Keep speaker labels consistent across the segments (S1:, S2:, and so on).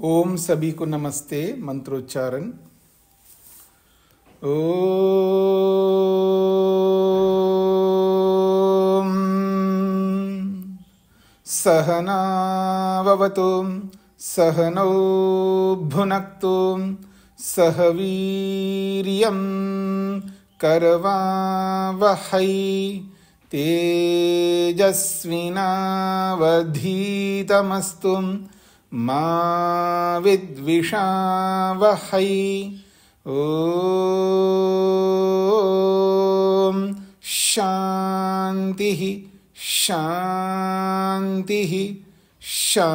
S1: ओम सभी को नमस्ते। मंत्रोच्चारण। ओम सहना भवतु सहनौ भुनक्तु सह वीर्यं करवावहै तेजस्विनावधीतमस्तु मा विद्विषावहै। ओम शांति शांति शांति।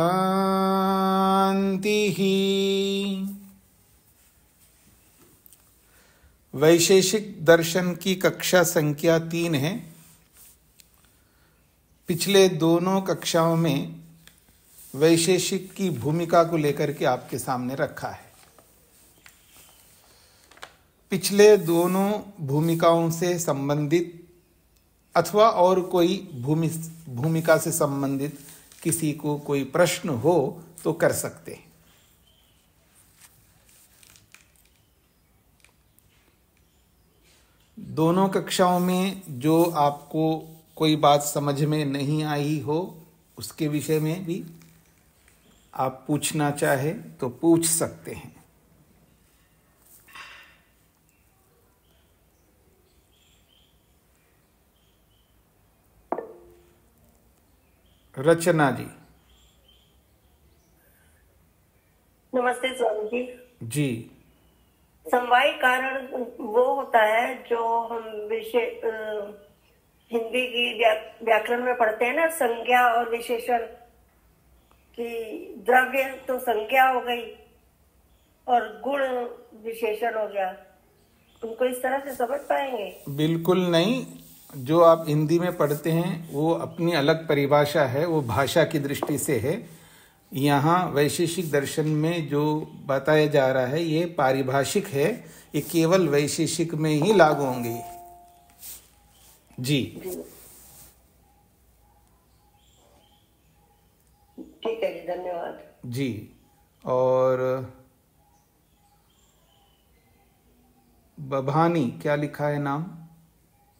S1: वैशेषिक दर्शन की कक्षा संख्या 3 है। पिछले दोनों कक्षाओं में वैशेषिक की भूमिका को लेकर के आपके सामने रखा है। पिछले दोनों भूमिकाओं से संबंधित अथवा और कोई भूमिका से संबंधित किसी को कोई प्रश्न हो तो कर सकते हैं। दोनों कक्षाओं में जो आपको कोई बात समझ में नहीं आई हो उसके विषय में भी आप पूछना चाहे तो पूछ सकते हैं। रचना जी।
S2: नमस्ते स्वामी जी।
S1: जी।
S2: समवाय कारण वो होता है जो हम विषय हिंदी की व्याकरण में पढ़ते हैं ना, संज्ञा और विशेषण की। द्रव्य तो संज्ञा हो गई और गुण विशेषण हो गया। उनको इस तरह से समझ पाएंगे?
S1: बिल्कुल नहीं। जो आप हिंदी में पढ़ते हैं वो अपनी अलग परिभाषा है, वो भाषा की दृष्टि से है। यहाँ वैशेषिक दर्शन में जो बताया जा रहा है ये पारिभाषिक है, ये केवल वैशेषिक में ही लागू होंगे। जी
S2: ठीक है जी, धन्यवाद
S1: जी। और बभानी क्या लिखा है नाम,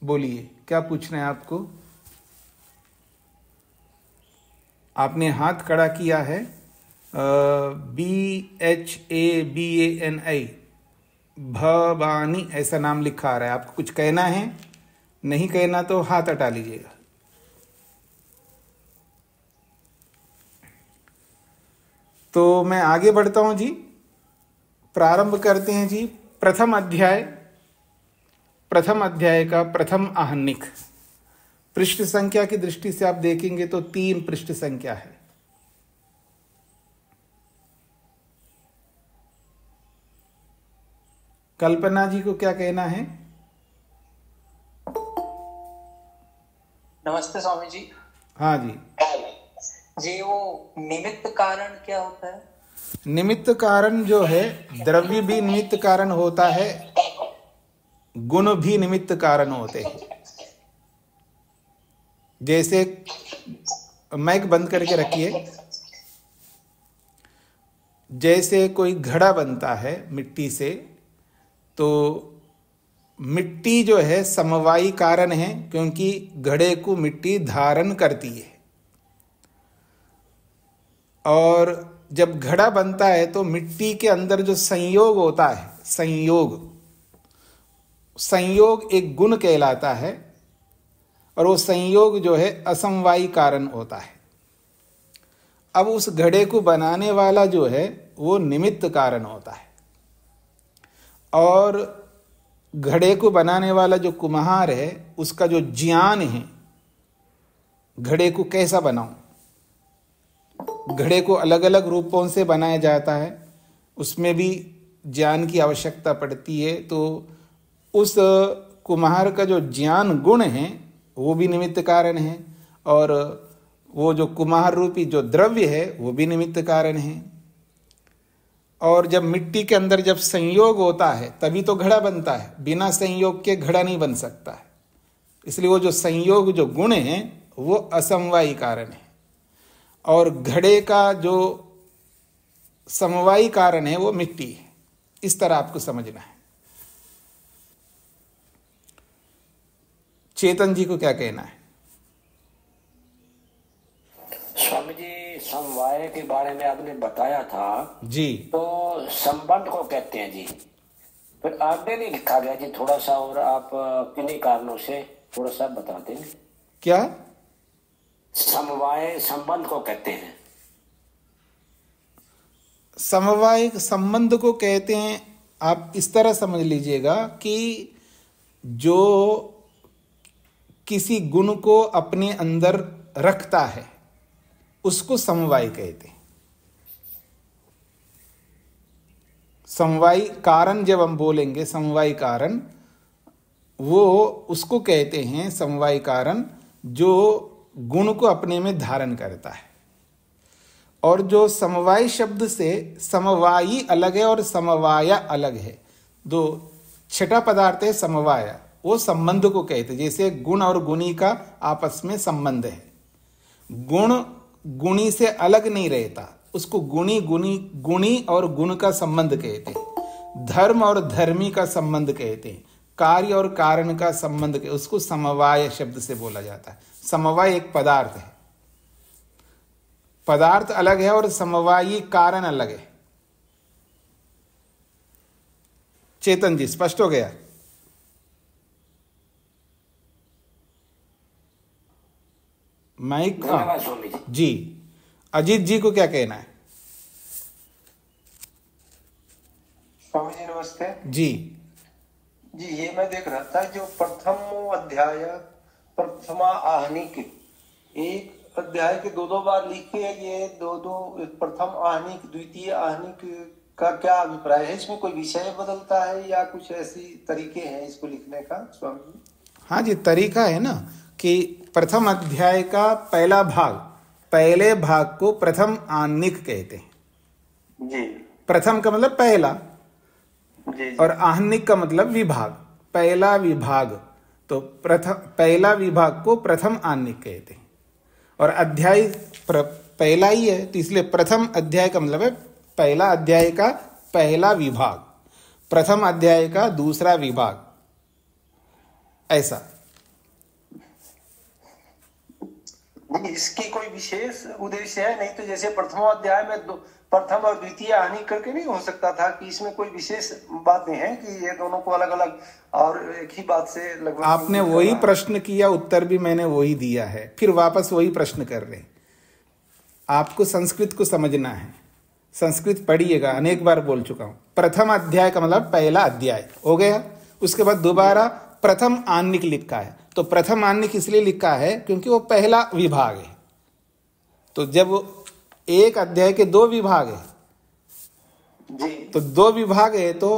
S1: बोलिए क्या पूछना है आपको। आपने हाथ खड़ा किया है। BHABANI भवानी ऐसा नाम लिखा आ रहा है। आपको कुछ कहना है? नहीं कहना तो हाथ हटा लीजिएगा। तो मैं आगे बढ़ता हूं जी। प्रारंभ करते हैं जी। प्रथम अध्याय का प्रथम आहनिक। पृष्ठ संख्या की दृष्टि से आप देखेंगे तो 3 पृष्ठ संख्या है। कल्पना जी को क्या कहना है?
S3: नमस्ते स्वामी जी।
S1: हाँ जी।
S3: जी वो निमित्त कारण क्या होता है?
S1: निमित्त कारण जो है, द्रव्य भी निमित्त कारण होता है, गुण भी निमित्त कारण होते हैं। जैसे माइक बंद करके रखिए। जैसे कोई घड़ा बनता है मिट्टी से, तो मिट्टी जो है समवायी कारण है, क्योंकि घड़े को मिट्टी धारण करती है। और जब घड़ा बनता है तो मिट्टी के अंदर जो संयोग होता है, संयोग एक गुण कहलाता है, और वो संयोग जो है असमवायी कारण होता है। अब उस घड़े को बनाने वाला जो है वो निमित्त कारण होता है, और घड़े को बनाने वाला जो कुम्हार है उसका जो ज्ञान है, घड़े को कैसा बनाऊं। घड़े को अलग अलग रूपों से बनाया जाता है, उसमें भी ज्ञान की आवश्यकता पड़ती है। तो उस कुम्हार का जो ज्ञान गुण है वो भी निमित्त कारण है, और वो जो कुम्हार रूपी जो द्रव्य है वो भी निमित्त कारण है। और जब मिट्टी के अंदर जब संयोग होता है तभी तो घड़ा बनता है, बिना संयोग के घड़ा नहीं बन सकता है। इसलिए वो जो संयोग जो गुण है वो असमवायी कारण है। और घड़े का जो समवायी कारण है वो मिट्टी है। इस तरह आपको समझना है। चेतन जी को क्या कहना है?
S4: स्वामी जी, समवाय के बारे में आपने बताया था
S1: जी,
S4: तो संबंध को कहते हैं जी, फिर आगे नहीं लिखा गया जी। थोड़ा सा और आप किन्हीं कारणों से थोड़ा सा बता देंगे?
S1: क्या
S4: समवाय संबंध को कहते हैं?
S1: समवाय संबंध को कहते हैं, आप इस तरह समझ लीजिएगा कि जो किसी गुण को अपने अंदर रखता है उसको समवाय कहते हैं। समवाय कारण जब हम बोलेंगे समवाय कारण, वो उसको कहते हैं समवाय कारण जो गुण को अपने में धारण करता है। और जो समवाय शब्द से समवायी अलग है और समवाया अलग है। दो छठा पदार्थ है समवाय, वो संबंध को कहते हैं। जैसे गुण और गुणी का आपस में संबंध है, गुण गुणी से अलग नहीं रहता, उसको गुणी और गुण का संबंध कहते हैं। धर्म और धर्मी का संबंध कहते हैं। कार्य और कारण का संबंध कहते, उसको समवाय शब्द से बोला जाता है। समवाय एक पदार्थ है, पदार्थ अलग है और समवायी कारण अलग है। चेतन जी स्पष्ट हो गया? माइक जी। अजीत जी को क्या कहना है?
S5: स्वामी जी नमस्ते
S1: जी।
S5: जी, ये मैं देख रहा था जो प्रथम अध्याय प्रथमा आहनिक, एक अध्याय के दो बार लिखे है, ये दो प्रथम आहनिक द्वितीय आहनिक का क्या अभिप्राय है? इसमें कोई विषय बदलता है या कुछ ऐसी तरीके हैं इसको लिखने का स्वामी जी?
S1: हाँ जी, तरीका है ना कि प्रथम अध्याय का पहला भाग, पहले भाग को प्रथम आहनिक कहते हैं
S5: जी।
S1: प्रथम का मतलब पहला
S5: जी।
S1: और आहनिक का मतलब विभाग, पहला विभाग। तो पहला विभाग को प्रथम आहनिक कहते हैं। और अध्याय पहला ही है तो इसलिए प्रथम अध्याय का मतलब है पहला अध्याय का पहला विभाग, प्रथम अध्याय का दूसरा विभाग, ऐसा।
S5: इसकी कोई विशेष उद्देश्य है? नहीं तो जैसे प्रथम अध्याय में प्रथम और द्वितीय हानि करके नहीं हो सकता था कि इसमें कोई विशेष बातें हैं कि ये दोनों को अलग अलग और एक ही बात से लगभग?
S1: आपने वही प्रश्न किया, उत्तर भी मैंने वही दिया है, फिर वापस वही प्रश्न कर रहे हैं। आपको संस्कृत को समझना है, संस्कृत पढ़िएगा, अनेक बार बोल चुका हूं। प्रथम अध्याय का मतलब पहला अध्याय हो गया, उसके बाद दोबारा प्रथम आहनिक लिखा है। तो प्रथम आहनिक इसलिए लिखा है क्योंकि वो पहला विभाग है। तो जब एक अध्याय के दो विभाग है
S5: जी,
S1: तो दो विभाग है तो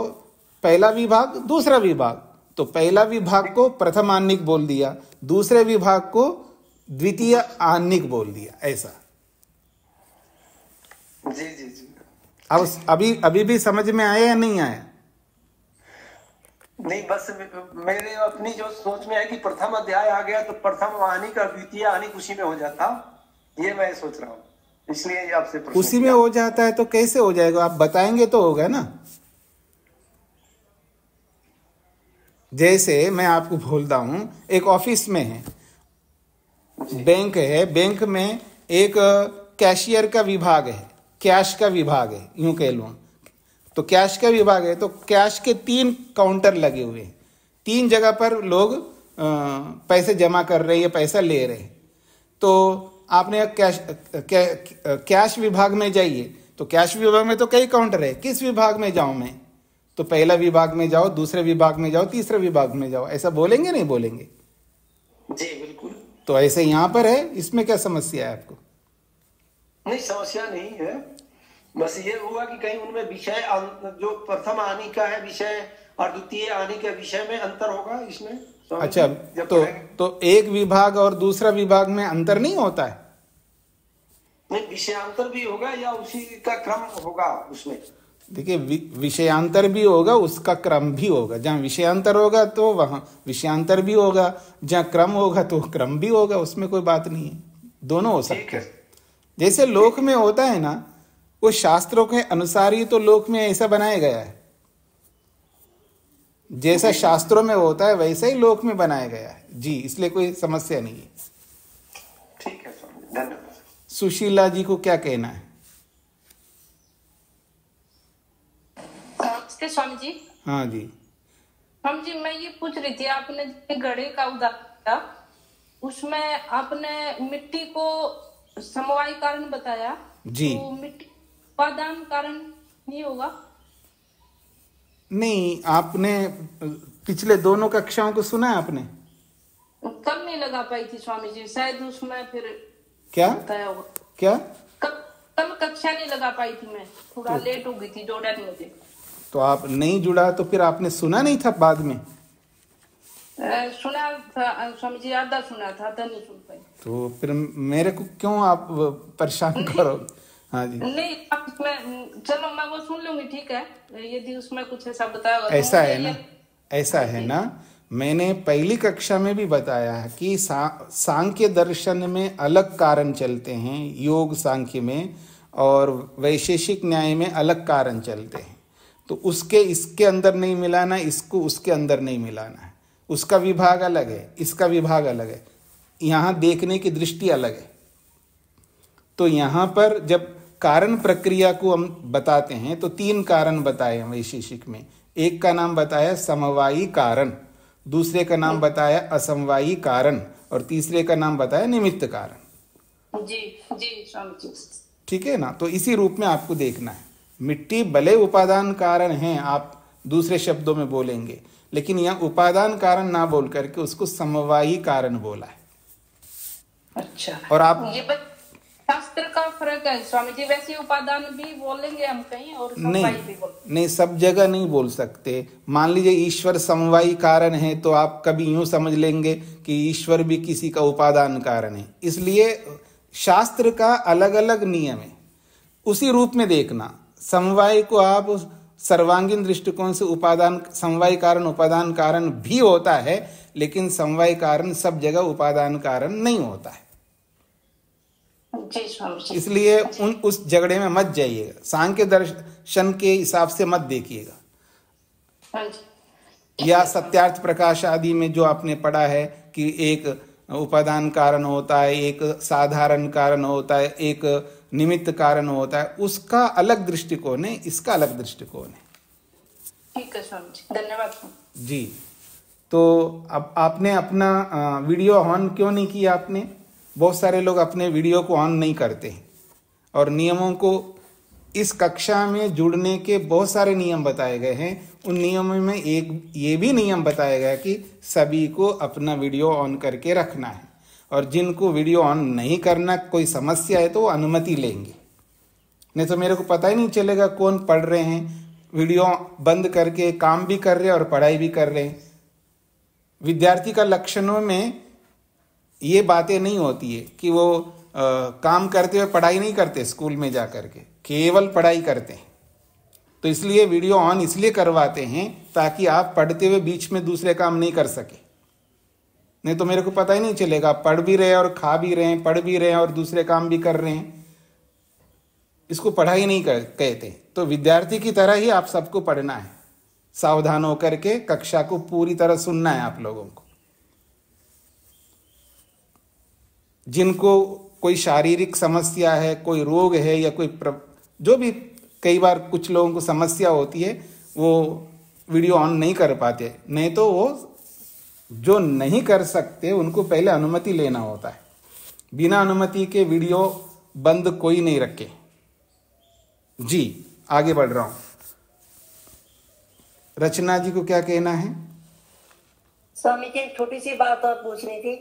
S1: पहला विभाग दूसरा विभाग, तो पहला विभाग को प्रथम आहनिक बोल दिया, दूसरे विभाग को द्वितीय आहनिक बोल दिया, ऐसा।
S5: जी जी जी।
S1: अब अभी भी समझ में आया या नहीं आया?
S5: नहीं, बस मेरे अपनी जो सोच में है कि प्रथम अध्याय आ गया तो प्रथम आहनिक और द्वितीय आहनिक उसी में हो जाता, ये मैं सोच रहा हूँ, इसलिए आपसे प्रश्न
S1: उसी में हो जाता है तो कैसे हो जाएगा? आप बताएंगे तो होगा ना। जैसे मैं आपको बोलता हूं, एक ऑफिस में है, बैंक है, बैंक में एक कैशियर का विभाग है, कैश का विभाग है, यूं कह लो। तो कैश का विभाग है तो कैश के 3 काउंटर लगे हुए हैं, 3 जगह पर लोग पैसे जमा कर रहे हैं, पैसा ले रहे हैं। तो आपने कैश विभाग में जाइए, तो कैश विभाग में तो कई काउंटर है, किस विभाग में जाऊं मैं? तो पहला विभाग में जाओ, दूसरे विभाग में जाओ, तीसरे विभाग में जाओ, ऐसा बोलेंगे नहीं बोलेंगे?
S5: जी बिल्कुल।
S1: तो ऐसे यहां पर है, इसमें क्या समस्या है आपको?
S5: नहीं, समस्या नहीं है, बस ये हुआ कि कहीं उनमें विषय जो प्रथम आहनिक का है विषय और द्वितीय आहनिक के विषय में अंतर होगा इसमें।
S1: अच्छा, तो एक विभाग और दूसरा विभाग में अंतर नहीं होता है?
S5: नहीं, विषयांतर भी होगा या उसी का क्रम होगा उसमें?
S1: देखिए, विषयांतर भी होगा, उसका क्रम भी होगा। जहाँ विषयांतर होगा तो वहां विषयांतर भी होगा, जहाँ क्रम होगा तो क्रम भी होगा, उसमें कोई बात नहीं है, दोनों हो सकते हैं। जैसे लोक में होता है ना, वो शास्त्रों के अनुसार ही तो लोक में ऐसा बनाया गया है। जैसा शास्त्रों में होता है वैसा ही लोक में बनाया गया है जी, इसलिए कोई समस्या नहीं है।
S5: ठीक है स्वामी, धन्यवाद।
S1: सुशीला जी को क्या कहना है?
S6: नमस्ते स्वामी जी।
S1: हाँ जी।
S6: स्वामी जी, मैं ये पूछ रही थी, आपने घड़े का उदाहरण दिया, उसमें आपने मिट्टी को समवाय कारण बताया
S1: जी।
S6: तो मिट्टी उपादान कारण नहीं होगा?
S1: नहीं, आपने पिछले दोनों कक्षाओं को सुना है आपने?
S6: कल नहीं लगा पाई थी स्वामी जी, शायद उसमें फिर
S1: क्या
S6: बताया होगा।
S1: क्या?
S6: कल कक्षा नहीं लगा पाई थी, मैं थोड़ा लेट हो गई थी, जोड़न मुझे।
S1: तो आप नहीं जुड़ा तो फिर आपने सुना नहीं था बाद में?
S6: सुना था स्वामी जी, आधा सुना था, आधा नहीं सुन पाई।
S1: तो फिर मेरे को क्यों आप परेशान करोगे? हाँ जी।
S6: नहीं, चलो मैं वो सुन लूंगी, ठीक है, यदि उसमें कुछ ऐसा बताया होगा।
S1: ऐसा है ना, ऐसा है ना, मैंने पहली कक्षा में भी बताया है कि सांख्य दर्शन में अलग कारण चलते हैं, योग सांख्य में, और वैशेषिक न्याय में अलग कारण चलते हैं। तो उसके इसके अंदर नहीं मिलाना, इसको उसके अंदर नहीं मिलाना है। उसका विभाग अलग है, इसका विभाग अलग है, यहाँ देखने की दृष्टि अलग है। तो यहाँ पर जब कारण प्रक्रिया को हम बताते हैं तो 3 कारण बताए हैं वैशेषिक में। एक का नाम बताया समवायी कारण, दूसरे का नाम बताया असमवायी कारण, और तीसरे का नाम बताया निमित्त कारण।
S6: जी जी स्वामी जी।
S1: ठीक है ना? तो इसी रूप में आपको देखना है। मिट्टी भले उपादान कारण है, आप दूसरे शब्दों में बोलेंगे, लेकिन यहाँ उपादान कारण ना बोल करके उसको समवायी कारण बोला है।
S6: अच्छा,
S1: और आप
S6: ये शास्त्र का फर्क है स्वामी जी, वैसे उपादान भी बोलेंगे हम कहीं और समवायी भी बोलेंगे।
S1: नहीं, सब जगह नहीं बोल सकते। मान लीजिए ईश्वर समवायी कारण है तो आप कभी यूं समझ लेंगे कि ईश्वर भी किसी का उपादान कारण है। इसलिए शास्त्र का अलग अलग नियम है, उसी रूप में देखना। समवाय को आप सर्वांगीण दृष्टिकोण से उपादान, समवाय कारण उपादान कारण भी होता है, लेकिन समवाय कारण सब जगह उपादान कारण नहीं होता है। इसलिए उस झगड़े में मत जाइएगा, सांख्य दर्शन के हिसाब से मत देखिएगा। या सत्यार्थ प्रकाश आदि में जो आपने पढ़ा है कि एक उपादान कारण होता है, एक साधारण कारण होता है, एक निमित्त कारण होता है, उसका अलग दृष्टिकोण है, इसका अलग दृष्टिकोण है।
S6: ठीक है स्वामी जी, धन्यवाद
S1: जी। तो अब आपने अपना वीडियो ऑन क्यों नहीं किया? आपने, बहुत सारे लोग अपने वीडियो को ऑन नहीं करते हैं, और नियमों को, इस कक्षा में जुड़ने के बहुत सारे नियम बताए गए हैं। उन नियमों में एक ये भी नियम बताया गया कि सभी को अपना वीडियो ऑन करके रखना है, और जिनको वीडियो ऑन नहीं करना, कोई समस्या है तो वो अनुमति लेंगे, नहीं तो मेरे को पता ही नहीं चलेगा कौन पढ़ रहे हैं, वीडियो बंद करके काम भी कर रहे हैं और पढ़ाई भी कर रहे हैं। विद्यार्थी का लक्षणों में ये बातें नहीं होती है कि वो काम करते हुए पढ़ाई नहीं करते, स्कूल में जा करके केवल पढ़ाई करते हैं। तो इसलिए वीडियो ऑन इसलिए करवाते हैं ताकि आप पढ़ते हुए बीच में दूसरे काम नहीं कर सके, नहीं तो मेरे को पता ही नहीं चलेगा। पढ़ भी रहे और खा भी रहे हैं, पढ़ भी रहे हैं और दूसरे काम भी कर रहे हैं, इसको पढ़ाई नहीं कहते। तो विद्यार्थी की तरह ही आप सबको पढ़ना है, सावधान होकर के कक्षा को पूरी तरह सुनना है आप लोगों को। जिनको कोई शारीरिक समस्या है, कोई रोग है, या कोई जो भी, कई बार कुछ लोगों को समस्या होती है, वो वीडियो ऑन नहीं कर पाते, नहीं तो वो जो नहीं कर सकते उनको पहले अनुमति लेना होता है। बिना अनुमति के वीडियो बंद कोई नहीं रखे। जी, आगे बढ़ रहा हूं। रचना जी को क्या कहना है?
S2: स्वामी जी, छोटी सी बात और पूछनी थी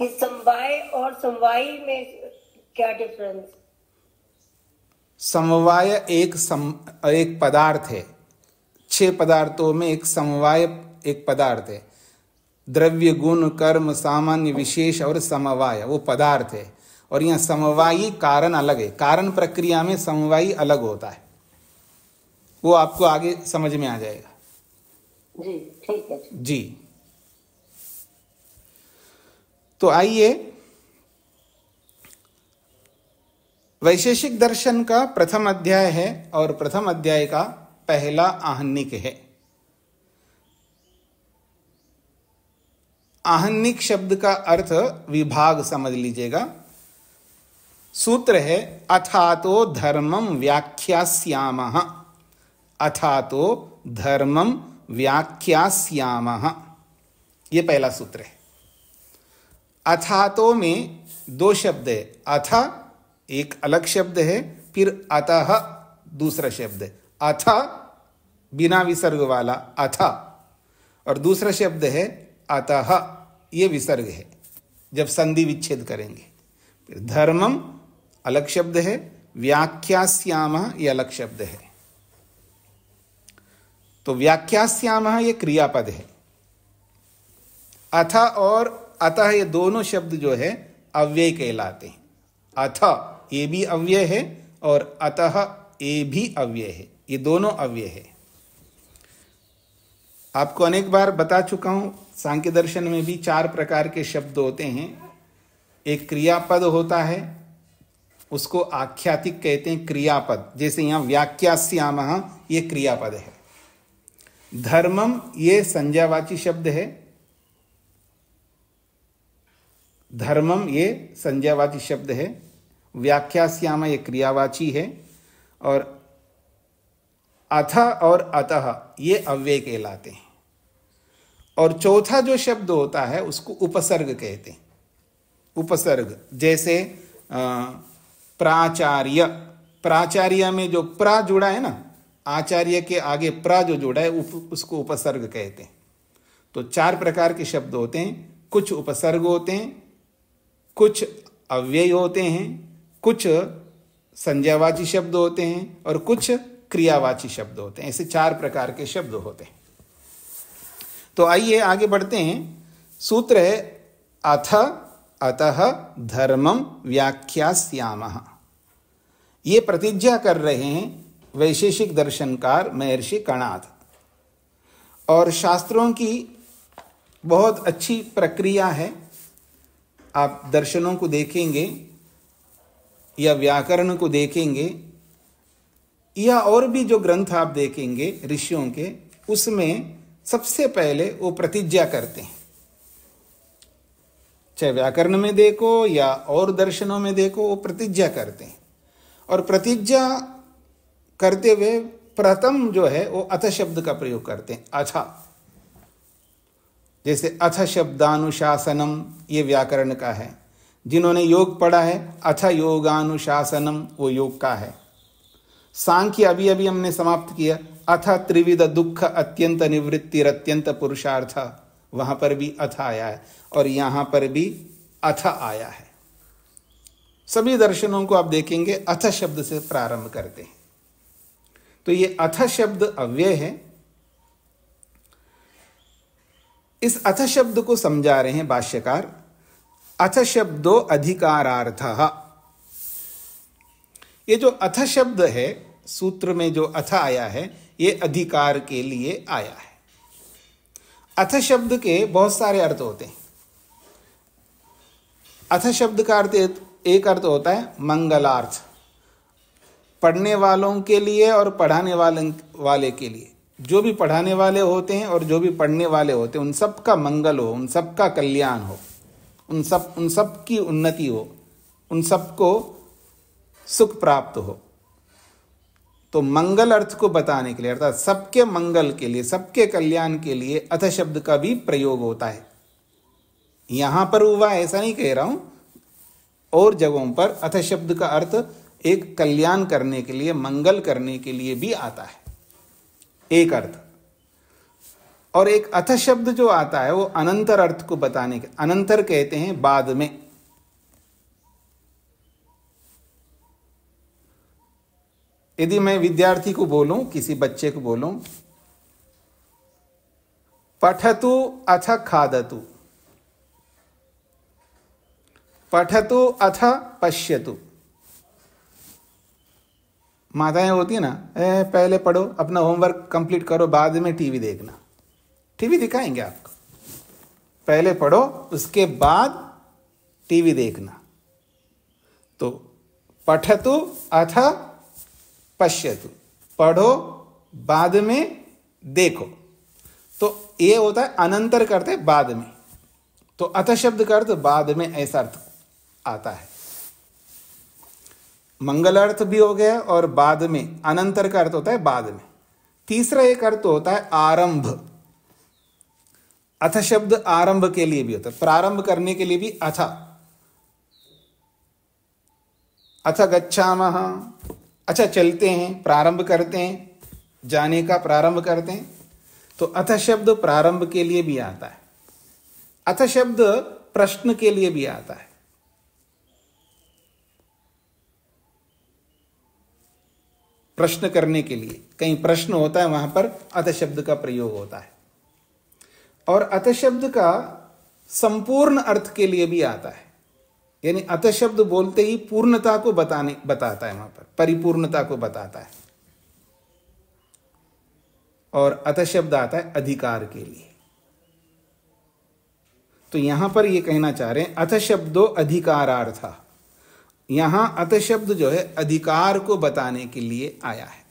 S2: कि समवाय और समवायी में क्या डिफरेंस?
S1: समवाय एक पदार्थ है, 6 पदार्थों में एक समवाय एक पदार्थ है। द्रव्य, गुण, कर्म, सामान्य, विशेष और समवाय वो पदार्थ है। और यहाँ समवायी कारण अलग है, कारण प्रक्रिया में समवायी अलग होता है, वो आपको आगे समझ में आ जाएगा।
S2: जी ठीक है
S1: जी। तो आइए वैशेषिक दर्शन का प्रथम अध्याय है और प्रथम अध्याय का पहला आहनिक है। आहनिक शब्द का अर्थ विभाग समझ लीजिएगा। सूत्र है अथातो धर्मम व्याख्यास्यामः, अथातो धर्मम व्याख्यास्यामः, ये पहला सूत्र है। अथातो में दो शब्द है, अथ एक अलग शब्द है, फिर अतः दूसरा शब्द है। अथ बिना विसर्ग वाला अथ, और दूसरा शब्द है अतः, ये विसर्ग है जब संधि विच्छेद करेंगे। फिर धर्मम अलग शब्द है, व्याख्यास्यामः ये अलग शब्द है। तो व्याख्यास्यामः ये क्रियापद है। अथ और अतः ये दोनों शब्द जो है अव्यय कहलाते हैं। अथ ये भी अव्यय है और अतः ये भी अव्यय है, ये दोनों अव्यय है। आपको अनेक बार बता चुका हूं, सांख्य दर्शन में भी 4 प्रकार के शब्द होते हैं। एक क्रियापद होता है, उसको आख्यातिक कहते हैं क्रियापद, जैसे यहां व्याख्यास्यामः ये क्रियापद है। धर्मम ये संज्ञावाची शब्द है, धर्मम ये संज्ञावाची शब्द है। व्याख्यास्यामः ये क्रियावाची है, और अथ और अतः ये अव्यय कहलाते हैं। और चौथा जो शब्द होता है उसको उपसर्ग कहते हैं। उपसर्ग जैसे प्राचार्य, प्राचार्य में जो प्रा जुड़ा है ना, आचार्य के आगे प्रा जो जुड़ा है उसको उपसर्ग कहते हैं। तो 4 प्रकार के शब्द होते हैं, कुछ उपसर्ग होते हैं, कुछ अव्यय होते हैं, कुछ संज्ञावाची शब्द होते हैं और कुछ क्रियावाची शब्द होते हैं। ऐसे 4 प्रकार के शब्द होते हैं। तो आइए आगे बढ़ते हैं। सूत्र है अथ अतः धर्मम व्याख्यास्यामः। ये प्रतिज्ञा कर रहे हैं वैशेषिक दर्शनकार महर्षि कणाद। और शास्त्रों की बहुत अच्छी प्रक्रिया है। आप दर्शनों को देखेंगे या व्याकरण को देखेंगे या और भी जो ग्रंथ आप देखेंगे ऋषियों के, उसमें सबसे पहले वो प्रतिज्ञा करते हैं। चाहे व्याकरण में देखो या और दर्शनों में देखो, वो प्रतिज्ञा करते हैं। और प्रतिज्ञा करते हुए प्रथम जो है वो अथ शब्द का प्रयोग करते हैं। अथ, जैसे अथ शब्दानुशासनम ये व्याकरण का है। जिन्होंने योग पढ़ा है अथ योगानुशासनम वो योग का है। सांख्य अभी अभी हमने समाप्त किया, अथ त्रिविध दुख अत्यंत निवृत्तिर अत्यंत पुरुषार्थ, वहां पर भी अथ आया है और यहां पर भी अथ आया है। सभी दर्शनों को आप देखेंगे अथ शब्द से प्रारंभ करते हैं। तो ये अथ शब्द अव्यय है। इस अथ शब्द को समझा रहे हैं भाष्यकार। अथ शब्दो अधिकारार्थः। ये जो अथ शब्द है सूत्र में जो अथ आया है, ये अधिकार के लिए आया है। अथ शब्द के बहुत सारे अर्थ होते हैं। अथ शब्द का अर्थ एक अर्थ होता है मंगलार्थ, पढ़ने वालों के लिए और पढ़ाने वाले के लिए। जो भी पढ़ाने वाले होते हैं और जो भी पढ़ने वाले होते हैं, उन सब का मंगल हो, उन सब का कल्याण हो, उन सब की उन्नति हो, उन सबको सुख प्राप्त हो। तो मंगल अर्थ को बताने के लिए, अर्थात सबके मंगल के लिए, सबके कल्याण के लिए अथ शब्द का भी प्रयोग होता है। यहां पर हुआ ऐसा नहीं कह रहा हूं, और जगहों पर अथ शब्द का अर्थ एक कल्याण करने के लिए, मंगल करने के लिए भी आता है, एक अर्थ। और एक अथ शब्द जो आता है वो अनंतर अर्थ को बताने के, अनंतर कहते हैं बाद में। यदि मैं विद्यार्थी को बोलूं, किसी बच्चे को बोलूं, पठतु अथ खादतु, पठतु अथ पश्यतु। माताएं होती है ना, पहले पढ़ो, अपना होमवर्क कंप्लीट करो, बाद में टीवी देखना। टीवी दिखाएंगे आपको, पहले पढ़ो उसके बाद टीवी देखना। तो पठतु अथ पश्यतु, पढ़ो बाद में देखो। तो ये होता है अनंतर करते बाद में, तो अथ शब्द का अर्थ बाद में, ऐसा अर्थ आता है। मंगल अर्थ भी हो गया और बाद में, अनंतर का अर्थ होता है बाद में। तीसरा एक अर्थ होता है आरंभ। अथ शब्द आरंभ के लिए भी होता है, प्रारंभ करने के लिए भी अथ। अथ गच्छामः, अच्छा चलते हैं, प्रारंभ करते हैं, जाने का प्रारंभ करते हैं। तो अथ शब्द प्रारंभ के लिए भी आता है। अथ शब्द प्रश्न के लिए भी आता है। प्रश्न करने के लिए, कहीं प्रश्न होता है वहां पर अथ शब्द का प्रयोग होता है। और अथ शब्द का संपूर्ण अर्थ के लिए भी आता है, यानी अथ शब्द बोलते ही पूर्णता को बताता है, वहां पर परिपूर्णता को बताता है। और अथ शब्द आता है अधिकार के लिए। तो यहां पर ये कहना चाह रहे हैं अथ शब्दो अधिकारार्थ, यहां अथ शब्द जो है अधिकार को बताने के लिए आया है।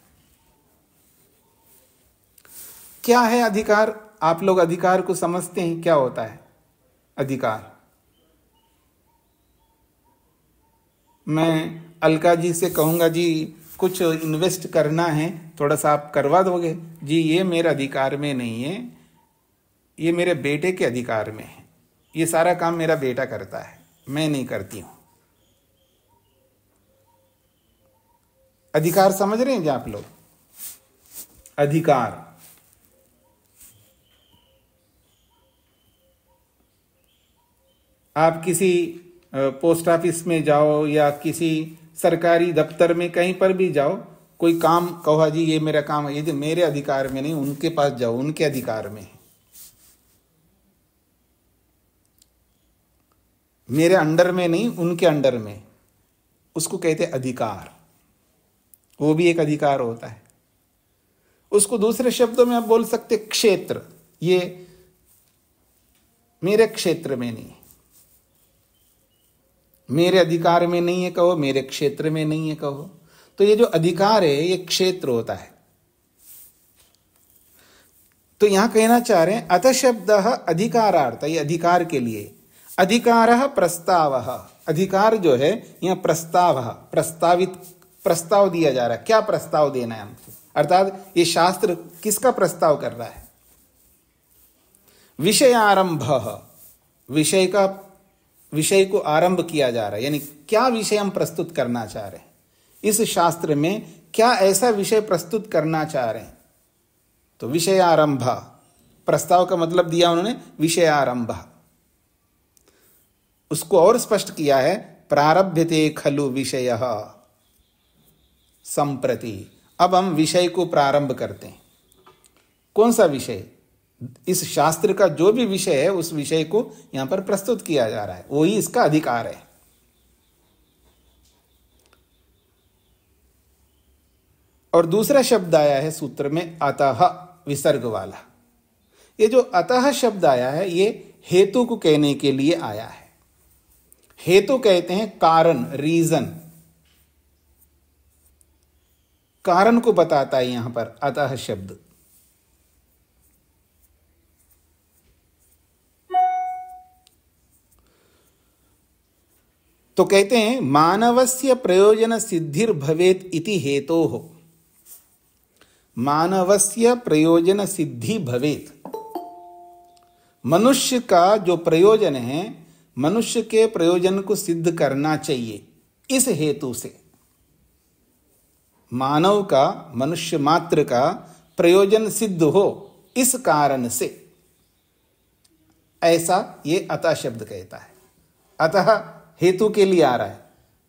S1: क्या है अधिकार? आप लोग अधिकार को समझते हैं, क्या होता है अधिकार? मैं अलका जी से कहूंगा जी कुछ इन्वेस्ट करना है, थोड़ा सा आप करवा दोगे? जी ये मेरे अधिकार में नहीं है, ये मेरे बेटे के अधिकार में है, ये सारा काम मेरा बेटा करता है, मैं नहीं करती हूं। अधिकार समझ रहे हैं जी आप लोग? अधिकार आप किसी पोस्ट ऑफिस में जाओ या किसी सरकारी दफ्तर में कहीं पर भी जाओ, कोई काम कहो जी ये मेरा काम है, ये मेरे अधिकार में नहीं, उनके पास जाओ, उनके अधिकार में है, मेरे अंडर में नहीं, उनके अंडर में, उसको कहते अधिकार। वो भी एक अधिकार होता है। उसको दूसरे शब्दों में आप बोल सकते क्षेत्र, ये मेरे क्षेत्र में नहीं, मेरे अधिकार में नहीं है कहो, मेरे क्षेत्र में नहीं है कहो। तो ये जो अधिकार है ये क्षेत्र होता है। तो यहां कहना चाह रहे हैं अथ शब्द अधिकारार्थ, ये अधिकार के लिए। अधिकार प्रस्ताव, अधिकार जो है यहां प्रस्ताव, प्रस्ताव दिया जा रहा है। क्या प्रस्ताव देना है हमको? अर्थात ये शास्त्र किसका प्रस्ताव कर रहा है? विषय आरंभ, विषय को आरंभ किया जा रहा है, यानी क्या विषय हम प्रस्तुत करना चाह रहे हैं, इस शास्त्र में क्या ऐसा विषय प्रस्तुत करना चाह रहे हैं। तो विषय आरंभ, प्रस्ताव का मतलब दिया उन्होंने विषय आरंभ। उसको और स्पष्ट किया है प्रारभ्यते खलु विषय संप्रति। अब हम विषय को प्रारंभ करते हैं। कौन सा विषय? इस शास्त्र का जो भी विषय है उस विषय को यहां पर प्रस्तुत किया जा रहा है, वही इसका अधिकार है। और दूसरा शब्द आया है सूत्र में अतः, विसर्ग वाला। ये जो अतः शब्द आया है ये हेतु को कहने के लिए आया है। हेतु कहते हैं कारण, रीजन, कारण को बताता है यहां पर अतः शब्द। तो कहते हैं मानवस्य प्रयोजन सिद्धिर भवेत इति हेतोः, मानवस्य प्रयोजन सिद्धि भवेत। मनुष्य का जो प्रयोजन है, मनुष्य के प्रयोजन को सिद्ध करना चाहिए इस हेतु से। मानव का, मनुष्य मात्र का प्रयोजन सिद्ध हो इस कारण से, ऐसा ये अतः शब्द कहता है। अतः हेतु के लिए आ रहा है।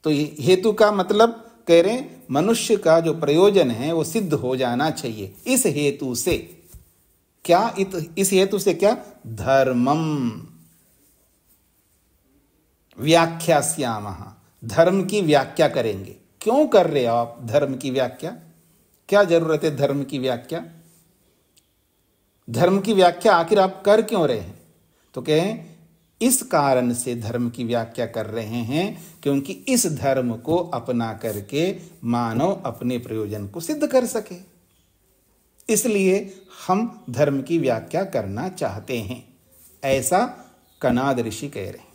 S1: तो हेतु का मतलब कह रहे हैं मनुष्य का जो प्रयोजन है वो सिद्ध हो जाना चाहिए इस हेतु से। क्या? इस हेतु से क्या? धर्मम व्याख्यास्यामः, धर्म की व्याख्या करेंगे। क्यों कर रहे हो आप धर्म की व्याख्या? क्या जरूरत है धर्म की व्याख्या? धर्म की व्याख्या आखिर आप कर क्यों रहे हैं? तो कहें इस कारण से धर्म की व्याख्या कर रहे हैं क्योंकि इस धर्म को अपना करके मानव अपने प्रयोजन को सिद्ध कर सके, इसलिए हम धर्म की व्याख्या करना चाहते हैं, ऐसा कनाद ऋषि कह रहे हैं।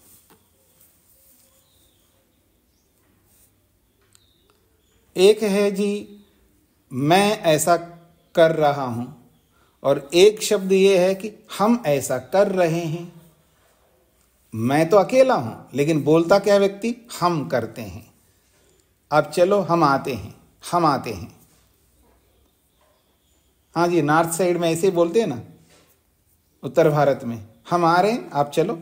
S1: एक है जी मैं ऐसा कर रहा हूं, और एक शब्द ये है कि हम ऐसा कर रहे हैं। मैं तो अकेला हूं, लेकिन बोलता क्या व्यक्ति? हम करते हैं। अब चलो हम आते हैं, हम आते हैं। हाँ जी, नॉर्थ साइड में ऐसे ही बोलते हैं ना, उत्तर भारत में हम आ रहे हैं, आप चलो।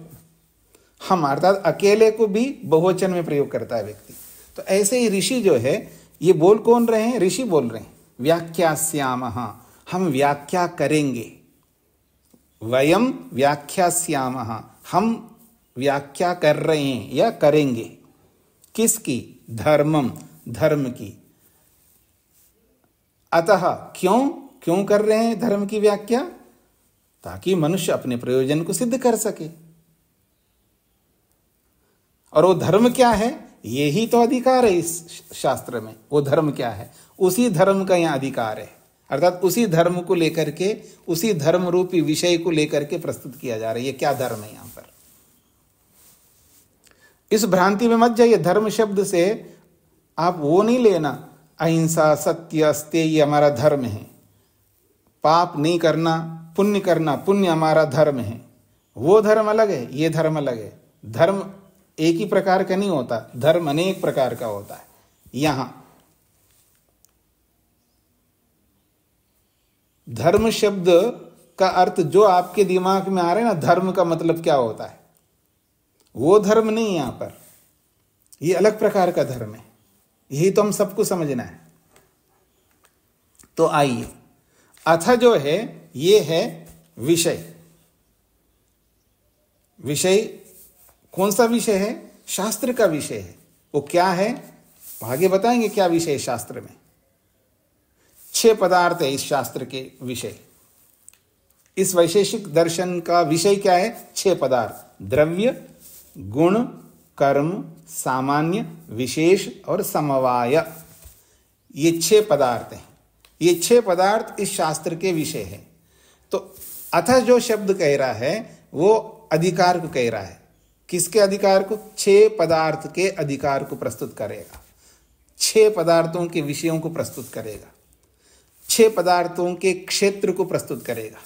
S1: हम अर्थात अकेले को भी बहुवचन में प्रयोग करता है व्यक्ति। तो ऐसे ही ऋषि जो है, ये बोल कौन रहे हैं? ऋषि बोल रहे हैं। व्याख्यास्यामः, हम व्याख्या करेंगे। वयम व्याख्यास्यामः, हम व्याख्या कर रहे हैं या करेंगे। किसकी? धर्मम, धर्म की। अतः क्यों कर रहे हैं धर्म की व्याख्या? ताकि मनुष्य अपने प्रयोजन को सिद्ध कर सके। और वो धर्म क्या है? यही तो अधिकार है इस शास्त्र में। वो धर्म क्या है? उसी धर्म का यहाँ अधिकार है, अर्थात उसी धर्म को लेकर के, उसी धर्म रूपी विषय को लेकर के प्रस्तुत किया जा रहा है। ये क्या धर्म है यहां पर? इस भ्रांति में मत जाइए। धर्म शब्द से आप वो नहीं लेना अहिंसा, सत्य, अस्तेय ये हमारा धर्म है। पाप नहीं करना, पुण्य करना, पुण्य हमारा धर्म है। वो धर्म अलग है, ये धर्म अलग है। धर्म एक ही प्रकार का नहीं होता, धर्म अनेक प्रकार का होता है। यहां धर्म शब्द का अर्थ जो आपके दिमाग में आ रहा है ना, धर्म का मतलब क्या होता है, वो धर्म नहीं है यहां पर। ये अलग प्रकार का धर्म है। यही तो हम सबको समझना है। तो आइए, अथ जो है ये है विषय। विषय कौन सा विषय है? शास्त्र का विषय है। वो क्या है? आगे बताएंगे क्या विषय है शास्त्र में। 6 पदार्थ है इस शास्त्र के विषय। इस वैशेषिक दर्शन का विषय क्या है? 6 पदार्थ, द्रव्य, गुण, कर्म, सामान्य, विशेष और समवाय। ये 6 पदार्थ हैं। ये 6 पदार्थ इस शास्त्र के विषय हैं। तो अथ जो शब्द कह रहा है वो अधिकार को कह रहा है। किसके अधिकार को? 6 पदार्थ के अधिकार को प्रस्तुत करेगा। 6 पदार्थों के विषयों को प्रस्तुत करेगा। 6 पदार्थों के क्षेत्र को प्रस्तुत करेगा।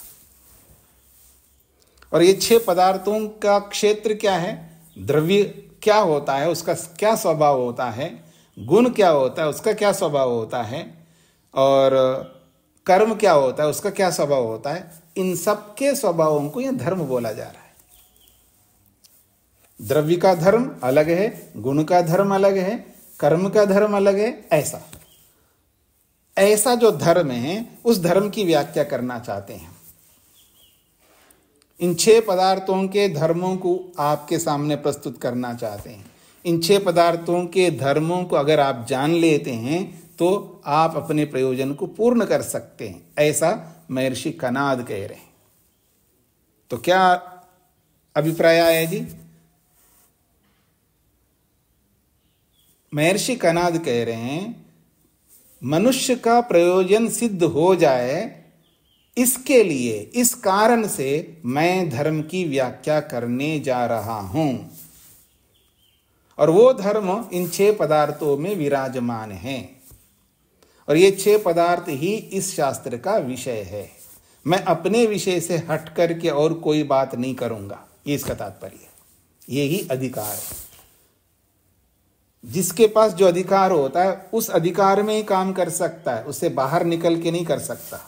S1: और ये 6 पदार्थों का क्षेत्र क्या है? द्रव्य क्या होता है, उसका क्या स्वभाव होता है, गुण क्या होता है, उसका क्या स्वभाव होता है, और कर्म क्या होता है, उसका क्या स्वभाव होता है। इन सब के स्वभावों को यह धर्म बोला जा रहा है। द्रव्य का धर्म अलग है, गुण का धर्म अलग है, कर्म का धर्म अलग है। ऐसा जो धर्म है, उस धर्म की व्याख्या करना चाहते हैं। इन 6 पदार्थों के धर्मों को आपके सामने प्रस्तुत करना चाहते हैं। इन 6 पदार्थों के धर्मों को अगर आप जान लेते हैं तो आप अपने प्रयोजन को पूर्ण कर सकते हैं, ऐसा महर्षि कनाद कह रहे हैं। तो क्या अभिप्राय आया जी? महर्षि कनाद कह रहे हैं मनुष्य का प्रयोजन सिद्ध हो जाए, इसके लिए, इस कारण से मैं धर्म की व्याख्या करने जा रहा हूं। और वो धर्म इन 6 पदार्थों में विराजमान है। और ये 6 पदार्थ ही इस शास्त्र का विषय है। मैं अपने विषय से हट करके और कोई बात नहीं करूंगा, ये इसका तात्पर्य है। यही अधिकार है। जिसके पास जो अधिकार होता है उस अधिकार में ही काम कर सकता है, उससे बाहर निकल के नहीं कर सकता।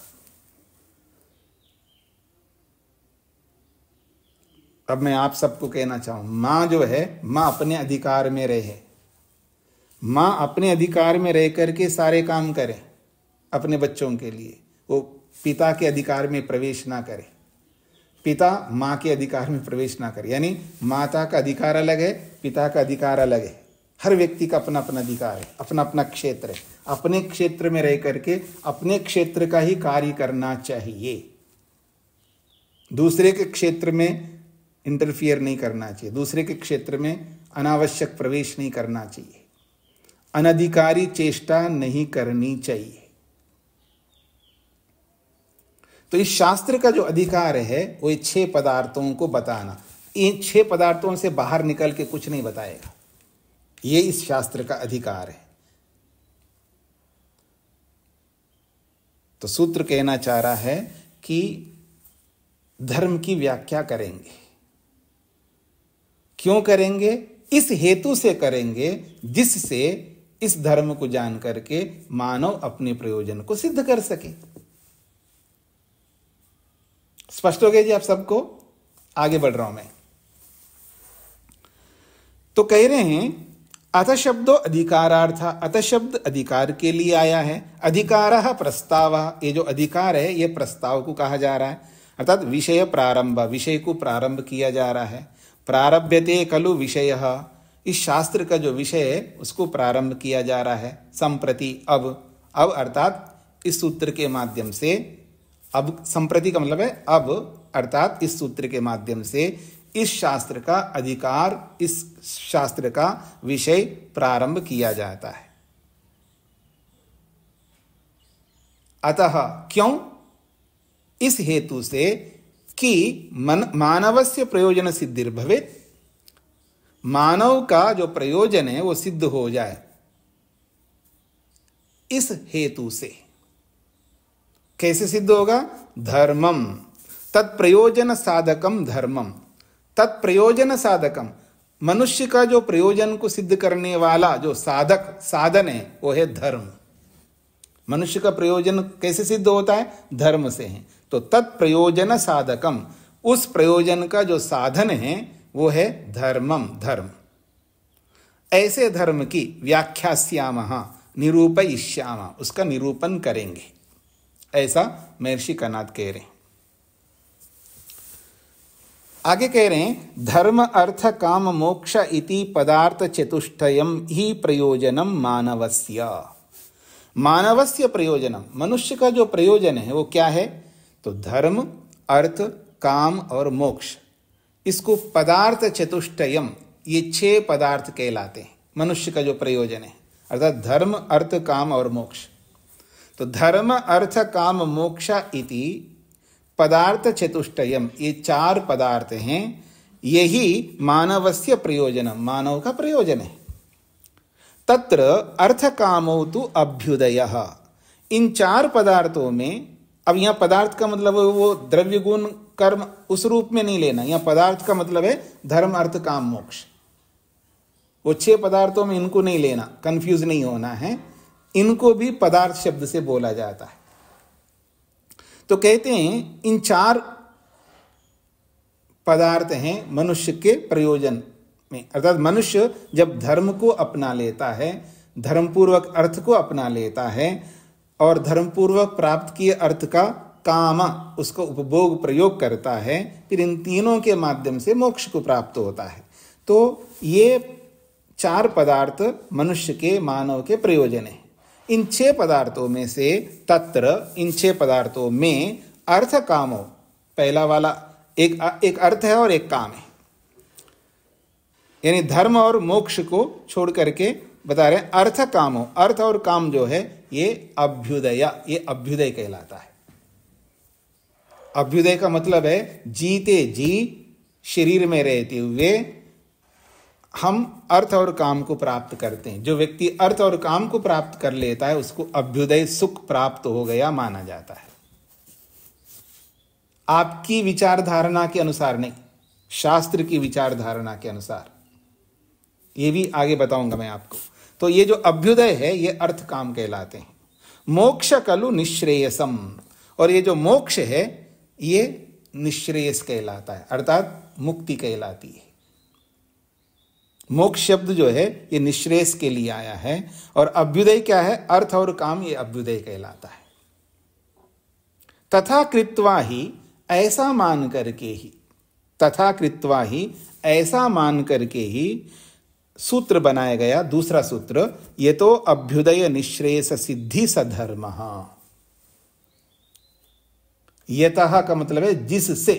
S1: अब मैं आप सबको कहना चाहूं, माँ जो है, माँ अपने अधिकार में रहे। माँ अपने अधिकार में रह करके सारे काम करे अपने बच्चों के लिए। वो पिता के अधिकार में प्रवेश ना करे, पिता माँ के अधिकार में प्रवेश ना करे। यानी माता का अधिकार अलग है, पिता का अधिकार अलग है। हर व्यक्ति का अपना अपना अधिकार है, अपना अपना क्षेत्र है। अपने क्षेत्र में रह करके अपने क्षेत्र का ही कार्य करना चाहिए। दूसरे के क्षेत्र में इंटरफियर नहीं करना चाहिए, दूसरे के क्षेत्र में अनावश्यक प्रवेश नहीं करना चाहिए, अनधिकारी चेष्टा नहीं करनी चाहिए। तो इस शास्त्र का जो अधिकार है वो ये 6 पदार्थों को बताना, इन 6 पदार्थों से बाहर निकल के कुछ नहीं बताएगा, ये इस शास्त्र का अधिकार है। तो सूत्र कहना चाह रहा है कि धर्म की व्याख्या करेंगे, क्यों करेंगे? इस हेतु से करेंगे जिससे इस धर्म को जान करके मानव अपने प्रयोजन को सिद्ध कर सके। स्पष्ट हो गया जी आप सबको? आगे बढ़ रहा हूं मैं। तो कह रहे हैं अथ शब्दो अधिकारार्थ, अथ शब्द अधिकार के लिए आया है। अधिकारः प्रस्तावः, ये जो अधिकार है ये प्रस्ताव को कहा जा रहा है, अर्थात विषय प्रारंभ, विषय को प्रारंभ किया जा रहा है। प्रारभ्यते खलु विषयः, इस शास्त्र का जो विषय है उसको प्रारंभ किया जा रहा है। संप्रति, अब अर्थात इस सूत्र के माध्यम से, अब संप्रति का मतलब है अब, अर्थात इस सूत्र के माध्यम से इस शास्त्र का अधिकार, इस शास्त्र का विषय प्रारंभ किया जाता है। अतः, क्यों? इस हेतु से कि मानवस्य प्रयोजन सिद्धिर्भवेत्, मानव का जो प्रयोजन है वो सिद्ध हो जाए, इस हेतु से। कैसे सिद्ध होगा? धर्मम तत्प्रयोजन साधकम धर्मम, तत्प्रयोजन साधकम, मनुष्य का जो प्रयोजन को सिद्ध करने वाला जो साधक, साधन है वो है धर्म। मनुष्य का प्रयोजन कैसे सिद्ध होता है? धर्म से है। तो तत्प्रयोजन साधकम, उस प्रयोजन का जो साधन है वो है धर्मम, धर्म। ऐसे धर्म की व्याख्यास्यामः, निरूपयिष्यामः, उसका निरूपण करेंगे, ऐसा महर्षि कणाद कह रहे हैं। आगे कह रहे हैं धर्म अर्थ काम मोक्ष इति पदार्थ चतुष्टयम ही प्रयोजनम मानवस्य। मानवस्य प्रयोजनम, मनुष्य का जो प्रयोजन है वो क्या है? तो धर्म, अर्थ, काम और मोक्ष, इसको पदार्थ चतुष्टयम, ये 6 पदार्थ कहलाते हैं मनुष्य का जो प्रयोजन है, अर्थात धर्म, अर्थ, काम और मोक्ष। तो धर्म अर्थ काम मोक्ष इति पदार्थ चतुष्टयम, ये 4 पदार्थ हैं, यही मानवस्य प्रयोजनम, मानव का प्रयोजन है। तत्र अर्थ कामो तु अभ्युदयः, इन 4 पदार्थों में, अब यहाँ पदार्थ का मतलब वो द्रव्य गुण कर्म उस रूप में नहीं लेना, यहाँ पदार्थ का मतलब है धर्म अर्थ काम मोक्ष। वो 6 पदार्थों में इनको नहीं लेना, कंफ्यूज नहीं होना है, इनको भी पदार्थ शब्द से बोला जाता है। तो कहते हैं इन 4 पदार्थ हैं मनुष्य के प्रयोजन में, अर्थात मनुष्य जब धर्म को अपना लेता है, धर्मपूर्वक अर्थ को अपना लेता है और धर्मपूर्वक प्राप्त किए अर्थ का काम, उसका उपभोग प्रयोग करता है, फिर इन तीनों के माध्यम से मोक्ष को प्राप्त होता है। तो ये 4 पदार्थ मनुष्य के, मानव के प्रयोजन है। इन 6 पदार्थों में से, तत्र, इन 6 पदार्थों में अर्थ कामो, पहला वाला एक अर्थ है और एक काम है, यानी धर्म और मोक्ष को छोड़ करके बता रहे हैं अर्थ कामो, अर्थ और काम जो है ये अभ्युदय, ये अभ्युदय कहलाता है। अभ्युदय का मतलब है जीते जी शरीर में रहते हुए हम अर्थ और काम को प्राप्त करते हैं। जो व्यक्ति अर्थ और काम को प्राप्त कर लेता है उसको अभ्युदय, सुख प्राप्त हो गया माना जाता है। आपकी विचारधारणा के अनुसार नहीं, शास्त्र की विचारधारणा के अनुसार, ये भी आगे बताऊंगा मैं आपको। तो ये जो अभ्युदय है ये अर्थ काम कहलाते हैं। मोक्ष खलु निश्रेयसम, और ये जो मोक्ष है ये निश्रेयस कहलाता है, अर्थात मुक्ति कहलाती है। मोक्ष शब्द जो है ये निश्रेयस के लिए आया है, और अभ्युदय क्या है? अर्थ और काम, ये अभ्युदय कहलाता है। तथा कृत्वा ही, ऐसा मान करके ही, तथा कृत्वा ही, ऐसा मान करके ही सूत्र बनाया गया, दूसरा सूत्र, ये तो अभ्युदय निश्रेयस सिद्धि सधर्म। यतः का मतलब है जिससे,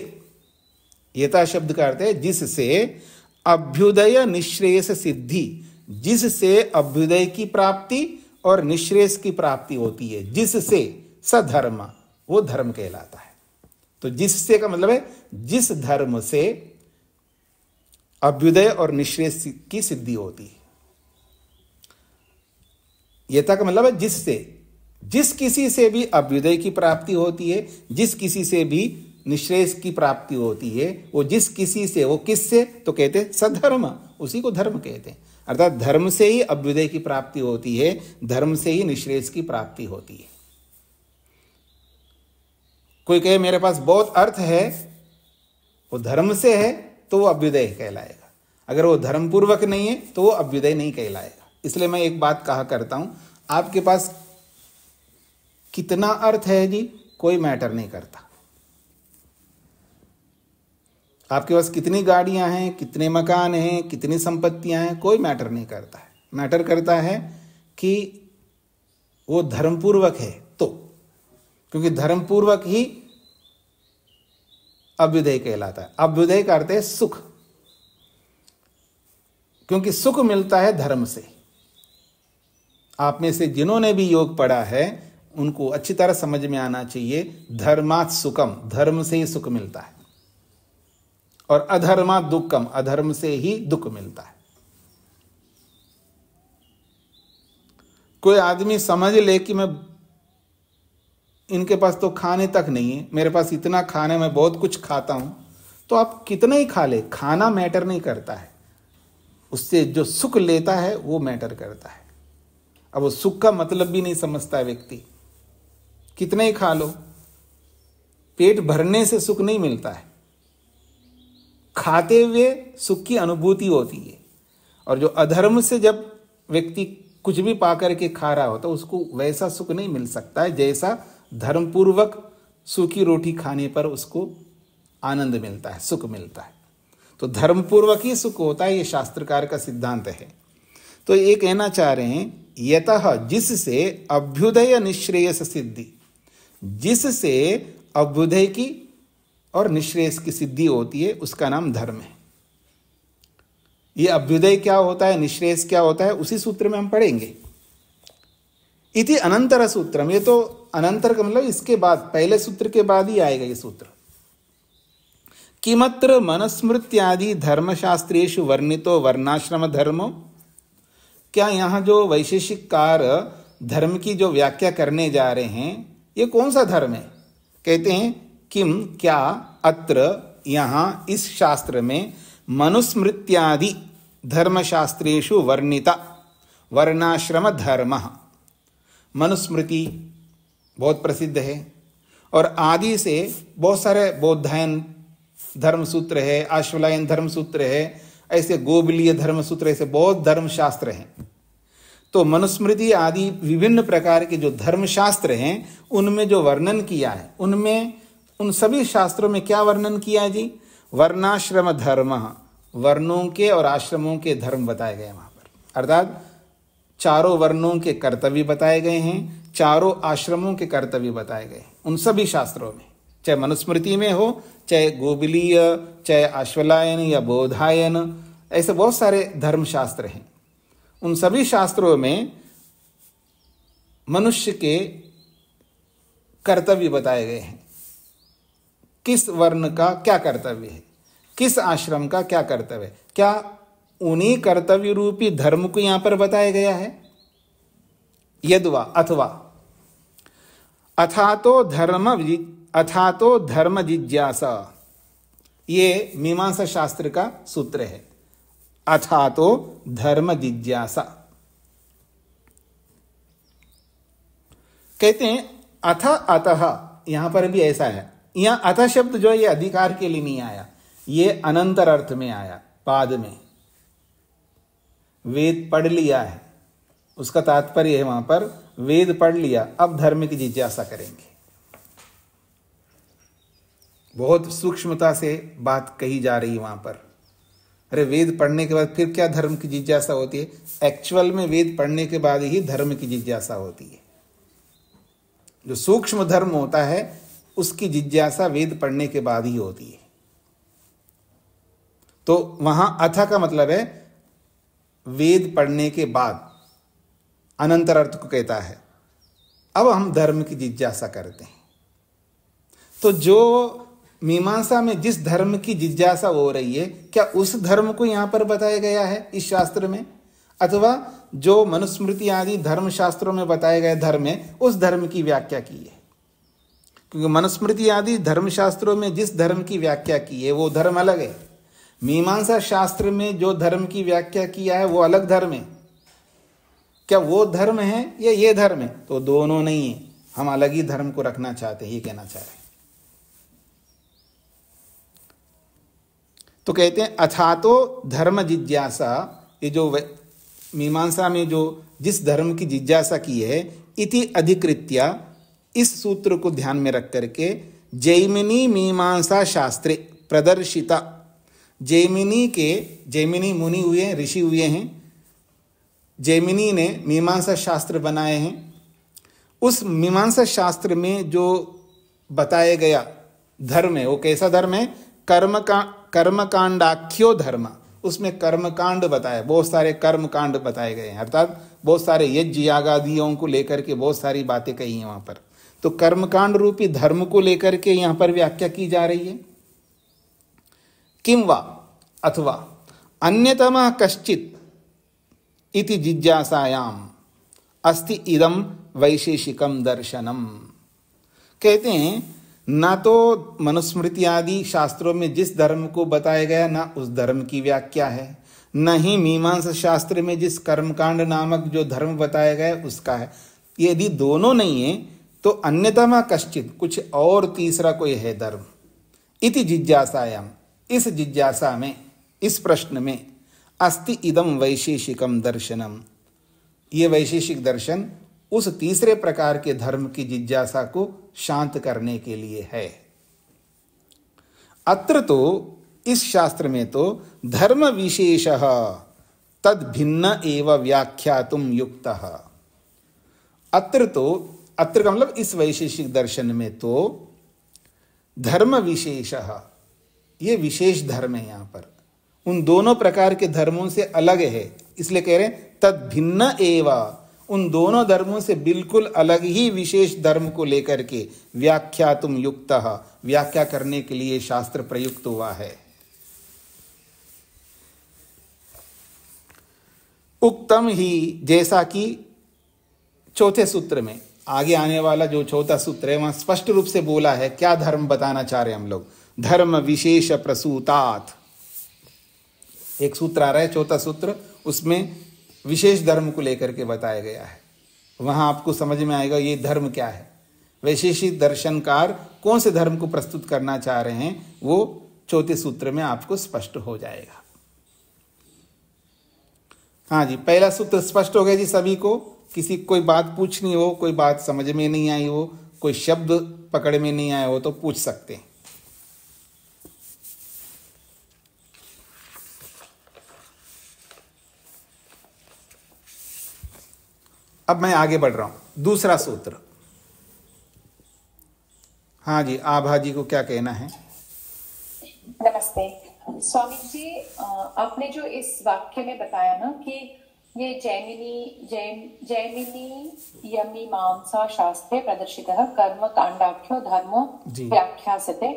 S1: यथा शब्द का अर्थ है जिससे अभ्युदय निश्रेयस सिद्धि, जिससे अभ्युदय की प्राप्ति और निश्रेयस की प्राप्ति होती है, जिससे सधर्म, वो धर्म कहलाता है। तो जिससे का मतलब है जिस धर्म से अभ्युदय और निश्रेयस की सिद्धि होती है। यथा का मतलब है जिससे, जिस किसी से भी अभ्युदय की प्राप्ति होती है, जिस किसी से भी निश्रेयस की प्राप्ति होती है, वो जिस किसी से, वो किससे, तो कहते हैं सधर्म, उसी को धर्म कहते हैं। अर्थात धर्म से ही अभ्युदय की प्राप्ति होती है, धर्म से ही निश्रेयस की प्राप्ति होती है। कोई कहे मेरे पास बहुत अर्थ है, वो धर्म से है तो वो अभ्युदय कहलाएगा, अगर वो धर्म पूर्वक नहीं है तो वो अभ्युदय नहीं कहलाएगा। इसलिए मैं एक बात कहा करता हूं, आपके पास कितना अर्थ है जी, कोई मैटर नहीं करता। आपके पास कितनी गाड़ियां हैं, कितने मकान हैं, कितनी संपत्तियां हैं, कोई मैटर नहीं करता है। मैटर करता है कि वो धर्मपूर्वक है तो, क्योंकि धर्मपूर्वक ही अभ्युदय कहलाता है। अभ्युदय का अर्थ है सुख, क्योंकि सुख मिलता है धर्म से। आप में से जिन्होंने भी योग पढ़ा है उनको अच्छी तरह समझ में आना चाहिए, धर्मात् सुखम, धर्म से ही सुख मिलता है, और अधर्मात् दुखम, अधर्म से ही दुख मिलता है। कोई आदमी समझ ले कि मैं, इनके पास तो खाने तक नहीं है, मेरे पास इतना खाना है, मैं बहुत कुछ खाता हूं, तो आप कितना ही खा ले, खाना मैटर नहीं करता है, उससे जो सुख लेता है वो मैटर करता है। अब वो सुख का मतलब भी नहीं समझता है व्यक्ति, कितना ही खा लो, पेट भरने से सुख नहीं मिलता है, खाते हुए सुख की अनुभूति होती है। और जो अधर्म से जब व्यक्ति कुछ भी पाकर के खा रहा होता है, उसको वैसा सुख नहीं मिल सकता है जैसा धर्मपूर्वक सूखी रोटी खाने पर उसको आनंद मिलता है, सुख मिलता है। तो धर्मपूर्वक ही सुख होता है, ये शास्त्रकार का सिद्धांत है। तो ये कहना चाह रहे हैं यतः, जिससे अभ्युदय निश्रेयस सिद्धि, जिससे अभ्युदय की और निश्रेयस की सिद्धि होती है, उसका नाम धर्म है। ये अभ्युदय क्या होता है, निश्रेयस क्या होता है, उसी सूत्र में हम पढ़ेंगे। इति अनंतर सूत्रम, ये तो अनंतर का मतलब इसके बाद, पहले सूत्र के बाद ही आएगा ये सूत्र। किमत्र मनुस्मृत्यादि धर्मशास्त्रेषु वर्णितो वर्णाश्रम धर्मो, क्या यहाँ जो वैशेषिककार धर्म की जो व्याख्या करने जा रहे हैं, ये कौन सा धर्म है? कहते हैं किम, क्या, अत्र, यहाँ इस शास्त्र में, मनुस्मृत्यादि धर्मशास्त्रेषु वर्णिता वर्णाश्रम धर्म। मनुस्मृति बहुत प्रसिद्ध है, और आदि से बहुत सारे बौद्धायन धर्म सूत्र है, आश्वलायन धर्म सूत्र है, ऐसे गोबलीय धर्म सूत्र, ऐसे बहुत धर्मशास्त्र हैं। तो मनुस्मृति आदि विभिन्न प्रकार के जो धर्मशास्त्र हैं, उनमें जो वर्णन किया है, उनमें उन सभी शास्त्रों में क्या वर्णन किया जी? वर्णाश्रम धर्म, वर्णों के और आश्रमों के धर्म बताए गए वहां पर। अर्थात चारों वर्णों के कर्तव्य बताए गए हैं, चारों आश्रमों के कर्तव्य बताए गए उन सभी शास्त्रों में, चाहे मनुस्मृति में हो, चाहे गोबलीय, चाहे आश्वलायन या बोधायन, ऐसे बहुत सारे धर्मशास्त्र हैं। उन सभी शास्त्रों में मनुष्य के कर्तव्य बताए गए हैं, किस वर्ण का क्या कर्तव्य है, किस आश्रम का क्या कर्तव्य है। क्या उन्हीं कर्तव्य रूपी धर्म को यहां पर बताया गया है? यद्वा, अथवा, अथातो धर्म जिज्ञासा, ये मीमांसा शास्त्र का सूत्र है। अथातो धर्म जिज्ञासा कहते हैं। अथ अतः, यहां पर भी ऐसा है, यहां अथ शब्द जो है ये अधिकार के लिए नहीं आया, ये अनंतर अर्थ में आया। बाद में वेद पढ़ लिया है, उसका तात्पर्य है वहां पर वेद पढ़ लिया, अब धर्म की जिज्ञासा करेंगे। बहुत सूक्ष्मता से बात कही जा रही है वहां पर। अरे वेद पढ़ने के बाद फिर क्या धर्म की जिज्ञासा होती है? एक्चुअल में वेद पढ़ने के बाद ही धर्म की जिज्ञासा होती है। जो सूक्ष्म धर्म होता है उसकी जिज्ञासा वेद पढ़ने के बाद ही होती है। तो वहां अथ का मतलब है वेद पढ़ने के बाद, अनंतर अर्थ को कहता है। अब हम धर्म की जिज्ञासा करते हैं। तो जो मीमांसा में जिस धर्म की जिज्ञासा हो रही है, क्या उस धर्म को यहां पर बताया गया है इस शास्त्र में, अथवा जो मनुस्मृति आदि धर्म शास्त्रों में बताए गए धर्म है उस धर्म की व्याख्या की है? क्योंकि मनुस्मृति आदि धर्म शास्त्रों में जिस धर्म की व्याख्या की है वो धर्म अलग है। मीमांसा शास्त्र में जो धर्म की व्याख्या किया है वो अलग धर्म है। क्या वो धर्म है या ये धर्म है? तो दोनों नहीं है, हम अलग ही धर्म को रखना चाहते हैं, ये कहना चाह रहे हैं। तो कहते हैं अथातो धर्म जिज्ञासा, ये जो मीमांसा में जो जिस धर्म की जिज्ञासा की है, इति अधिकृत्य, इस सूत्र को ध्यान में रख करके जैमिनी मीमांसा शास्त्रे प्रदर्शिता, जैमिनी मुनि हुए हैं, ऋषि हुए हैं, जैमिनी ने मीमांसा शास्त्र बनाए हैं। उस मीमांसा शास्त्र में जो बताया गया धर्म है वो कैसा धर्म है? कर्मकांडाख्यो धर्म। उसमें कर्मकांड बताया, बहुत सारे कर्मकांड बताए गए हैं, अर्थात बहुत सारे यज्ञ यागादियों को लेकर के बहुत सारी बातें कही हैं वहां पर। तो कर्मकांड रूपी धर्म को लेकर के यहां पर व्याख्या की जा रही है। किम वा अथवा अन्यतमः कश्चित् इति जिज्ञासायाम अस्ति इदम वैशेषिकम दर्शनम। कहते हैं ना तो मनुस्मृति आदि शास्त्रों में जिस धर्म को बताया गया ना उस धर्म की व्याख्या है, न ही मीमांसा शास्त्र में जिस कर्मकांड नामक जो धर्म बताया गया उसका है। यदि दोनों नहीं है तो अन्यतमा कश्चित, कुछ और तीसरा कोई है धर्म। इति जिज्ञासायाम, इस जिज्ञासा में, इस प्रश्न में, अस्ति इदम वैशेषिकम दर्शनम, ये वैशेषिक दर्शन उस तीसरे प्रकार के धर्म की जिज्ञासा को शांत करने के लिए है। अत्र तो इस शास्त्र में तो धर्म विशेषः तद भिन्न एव व्याख्यातुम युक्तः। अत्र का मतलब इस वैशेषिक दर्शन में तो धर्म विशेषः, ये विशेष धर्म है, यहां पर उन दोनों प्रकार के धर्मों से अलग है, इसलिए कह रहे हैं तद भिन्न एव, उन दोनों धर्मों से बिल्कुल अलग ही विशेष धर्म को लेकर के व्याख्यातुम युक्तः, व्याख्या करने के लिए शास्त्र प्रयुक्त हुआ है। उक्तम ही, जैसा कि चौथे सूत्र में, आगे आने वाला जो चौथा सूत्र है वहां स्पष्ट रूप से बोला है क्या धर्म बताना चाह रहे हैं हम लोग। धर्म विशेष प्रसूतात्, एक सूत्र आ रहा है चौथा सूत्र, उसमें विशेष धर्म को लेकर के बताया गया है। वहां आपको समझ में आएगा ये धर्म क्या है। वैशेषिक दर्शनकार कौन से धर्म को प्रस्तुत करना चाह रहे हैं वो चौथे सूत्र में आपको स्पष्ट हो जाएगा। हाँ जी, पहला सूत्र स्पष्ट हो गया जी सभी को। किसी कोई बात पूछनी हो, कोई बात समझ में नहीं आई हो, कोई शब्द पकड़ में नहीं आया हो तो पूछ सकते हैं। अब मैं आगे बढ़ रहा हूं, दूसरा सूत्र। हाँ जी, आभा जी को क्या कहना है?
S7: नमस्ते स्वामी जी, आपने जो इस वाक्य में बताया ना कि ये जैमिनी यमीमांसा शास्त्रे प्रदर्शितः कर्म कांडाख्यो धर्मो व्याख्यास्यते,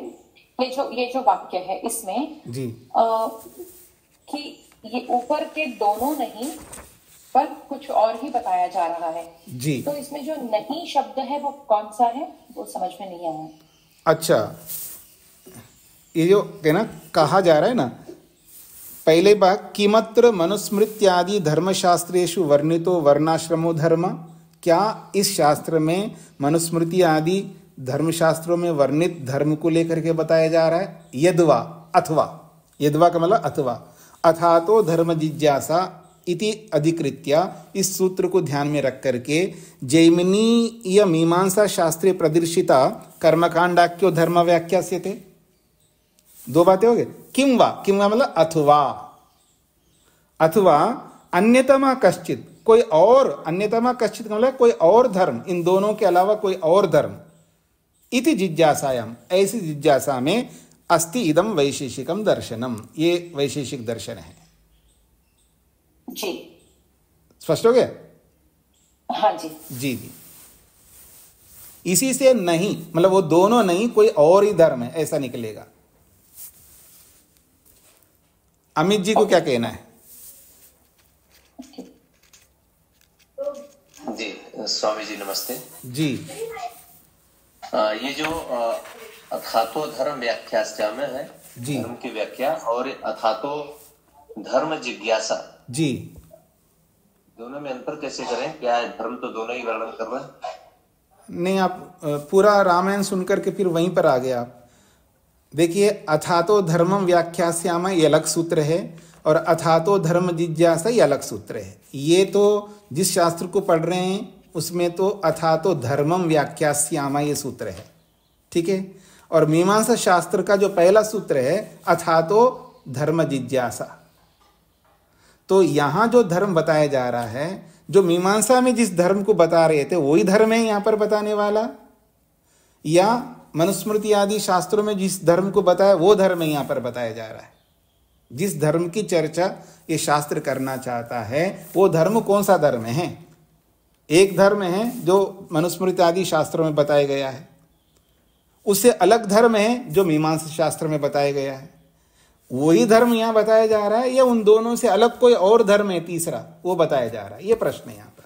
S7: ये जो वाक्य है इसमें
S1: जी
S7: कि ये ऊपर के दोनों नहीं पर कुछ और ही बताया जा रहा है
S1: जी।
S7: तो इसमें जो नहीं शब्द है वो कौन सा है, वो समझ में नहीं आया।
S1: अच्छा, ये जो कहना कहा जा रहा है ना, पहले बात किमत्र मनुस्मृत्यादि धर्मशास्त्रेषु वर्णितो वर्णाश्रमो धर्म, क्या इस शास्त्र में मनुस्मृति आदि धर्मशास्त्रों में वर्णित धर्म को लेकर के बताया जा रहा है? यद्वा अथवा, यद्वा का मतलब अथवा, अथातो धर्म जिज्ञासा इति अधिकृत्य, इस सूत्र को ध्यान में रख करके जैमिनीय मीमांसा शास्त्रे प्रदर्शिता कर्मकांडाख्यो धर्म व्याख्यास्यते। दो बातें हो गई। किम वा, किम वा मतलब अथवा, अथवा अन्यतमा कश्चित, कोई और, अन्यतमा कश्चित मतलब कोई और धर्म, इन दोनों के अलावा कोई और धर्म। इति जिज्ञासायाम, ऐसी जिज्ञासा में अस्ति इदम वैशेषिकम दर्शनम, ये वैशेषिक दर्शन है।
S7: जी
S1: स्पष्ट हो गया?
S7: हाँ जी
S1: जी जी। इसी से नहीं, मतलब वो दोनों नहीं, कोई और ही धर्म है ऐसा निकलेगा। अमित जी को क्या कहना है?
S5: जी स्वामी जी नमस्ते
S1: जी।
S5: ये जो अथातो धर्म व्याख्या में है
S1: जी।
S5: धर्म की व्याख्या और अथातो धर्म जिज्ञासा,
S1: जी
S5: दोनों में अंतर कैसे करें? क्या है धर्म तो दोनों ही वर्णन कर रहे हैं?
S1: नहीं, आप पूरा रामायण सुनकर के फिर वहीं पर आ गए आप। देखिए, अथातो धर्मम व्याख्यास्याम ये अलग सूत्र है और अथातो धर्म जिज्ञासा ये अलग सूत्र है। ये तो जिस शास्त्र को पढ़ रहे हैं उसमें तो अथातो धर्मम व्याख्यास्याम ये सूत्र है, ठीक है। और मीमांसा शास्त्र का जो पहला सूत्र है अथातो धर्म जिज्ञासा। तो यहाँ जो धर्म बताया जा रहा है, जो मीमांसा में जिस धर्म को बता रहे थे वही धर्म है यहाँ पर बताने वाला, या मनुस्मृति आदि शास्त्रों में जिस धर्म को बताया वो धर्म यहाँ पर बताया जा रहा है। जिस धर्म की चर्चा ये शास्त्र करना चाहता है वो धर्म कौन सा धर्म है? एक धर्म है जो मनुस्मृति आदि शास्त्रों में बताया गया है, उससे अलग धर्म है जो मीमांसा शास्त्र में बताया गया है। वही धर्म यहाँ बताया जा रहा है या उन दोनों से अलग कोई और धर्म है तीसरा, वो बताया जा रहा है? ये प्रश्न है यहाँ पर।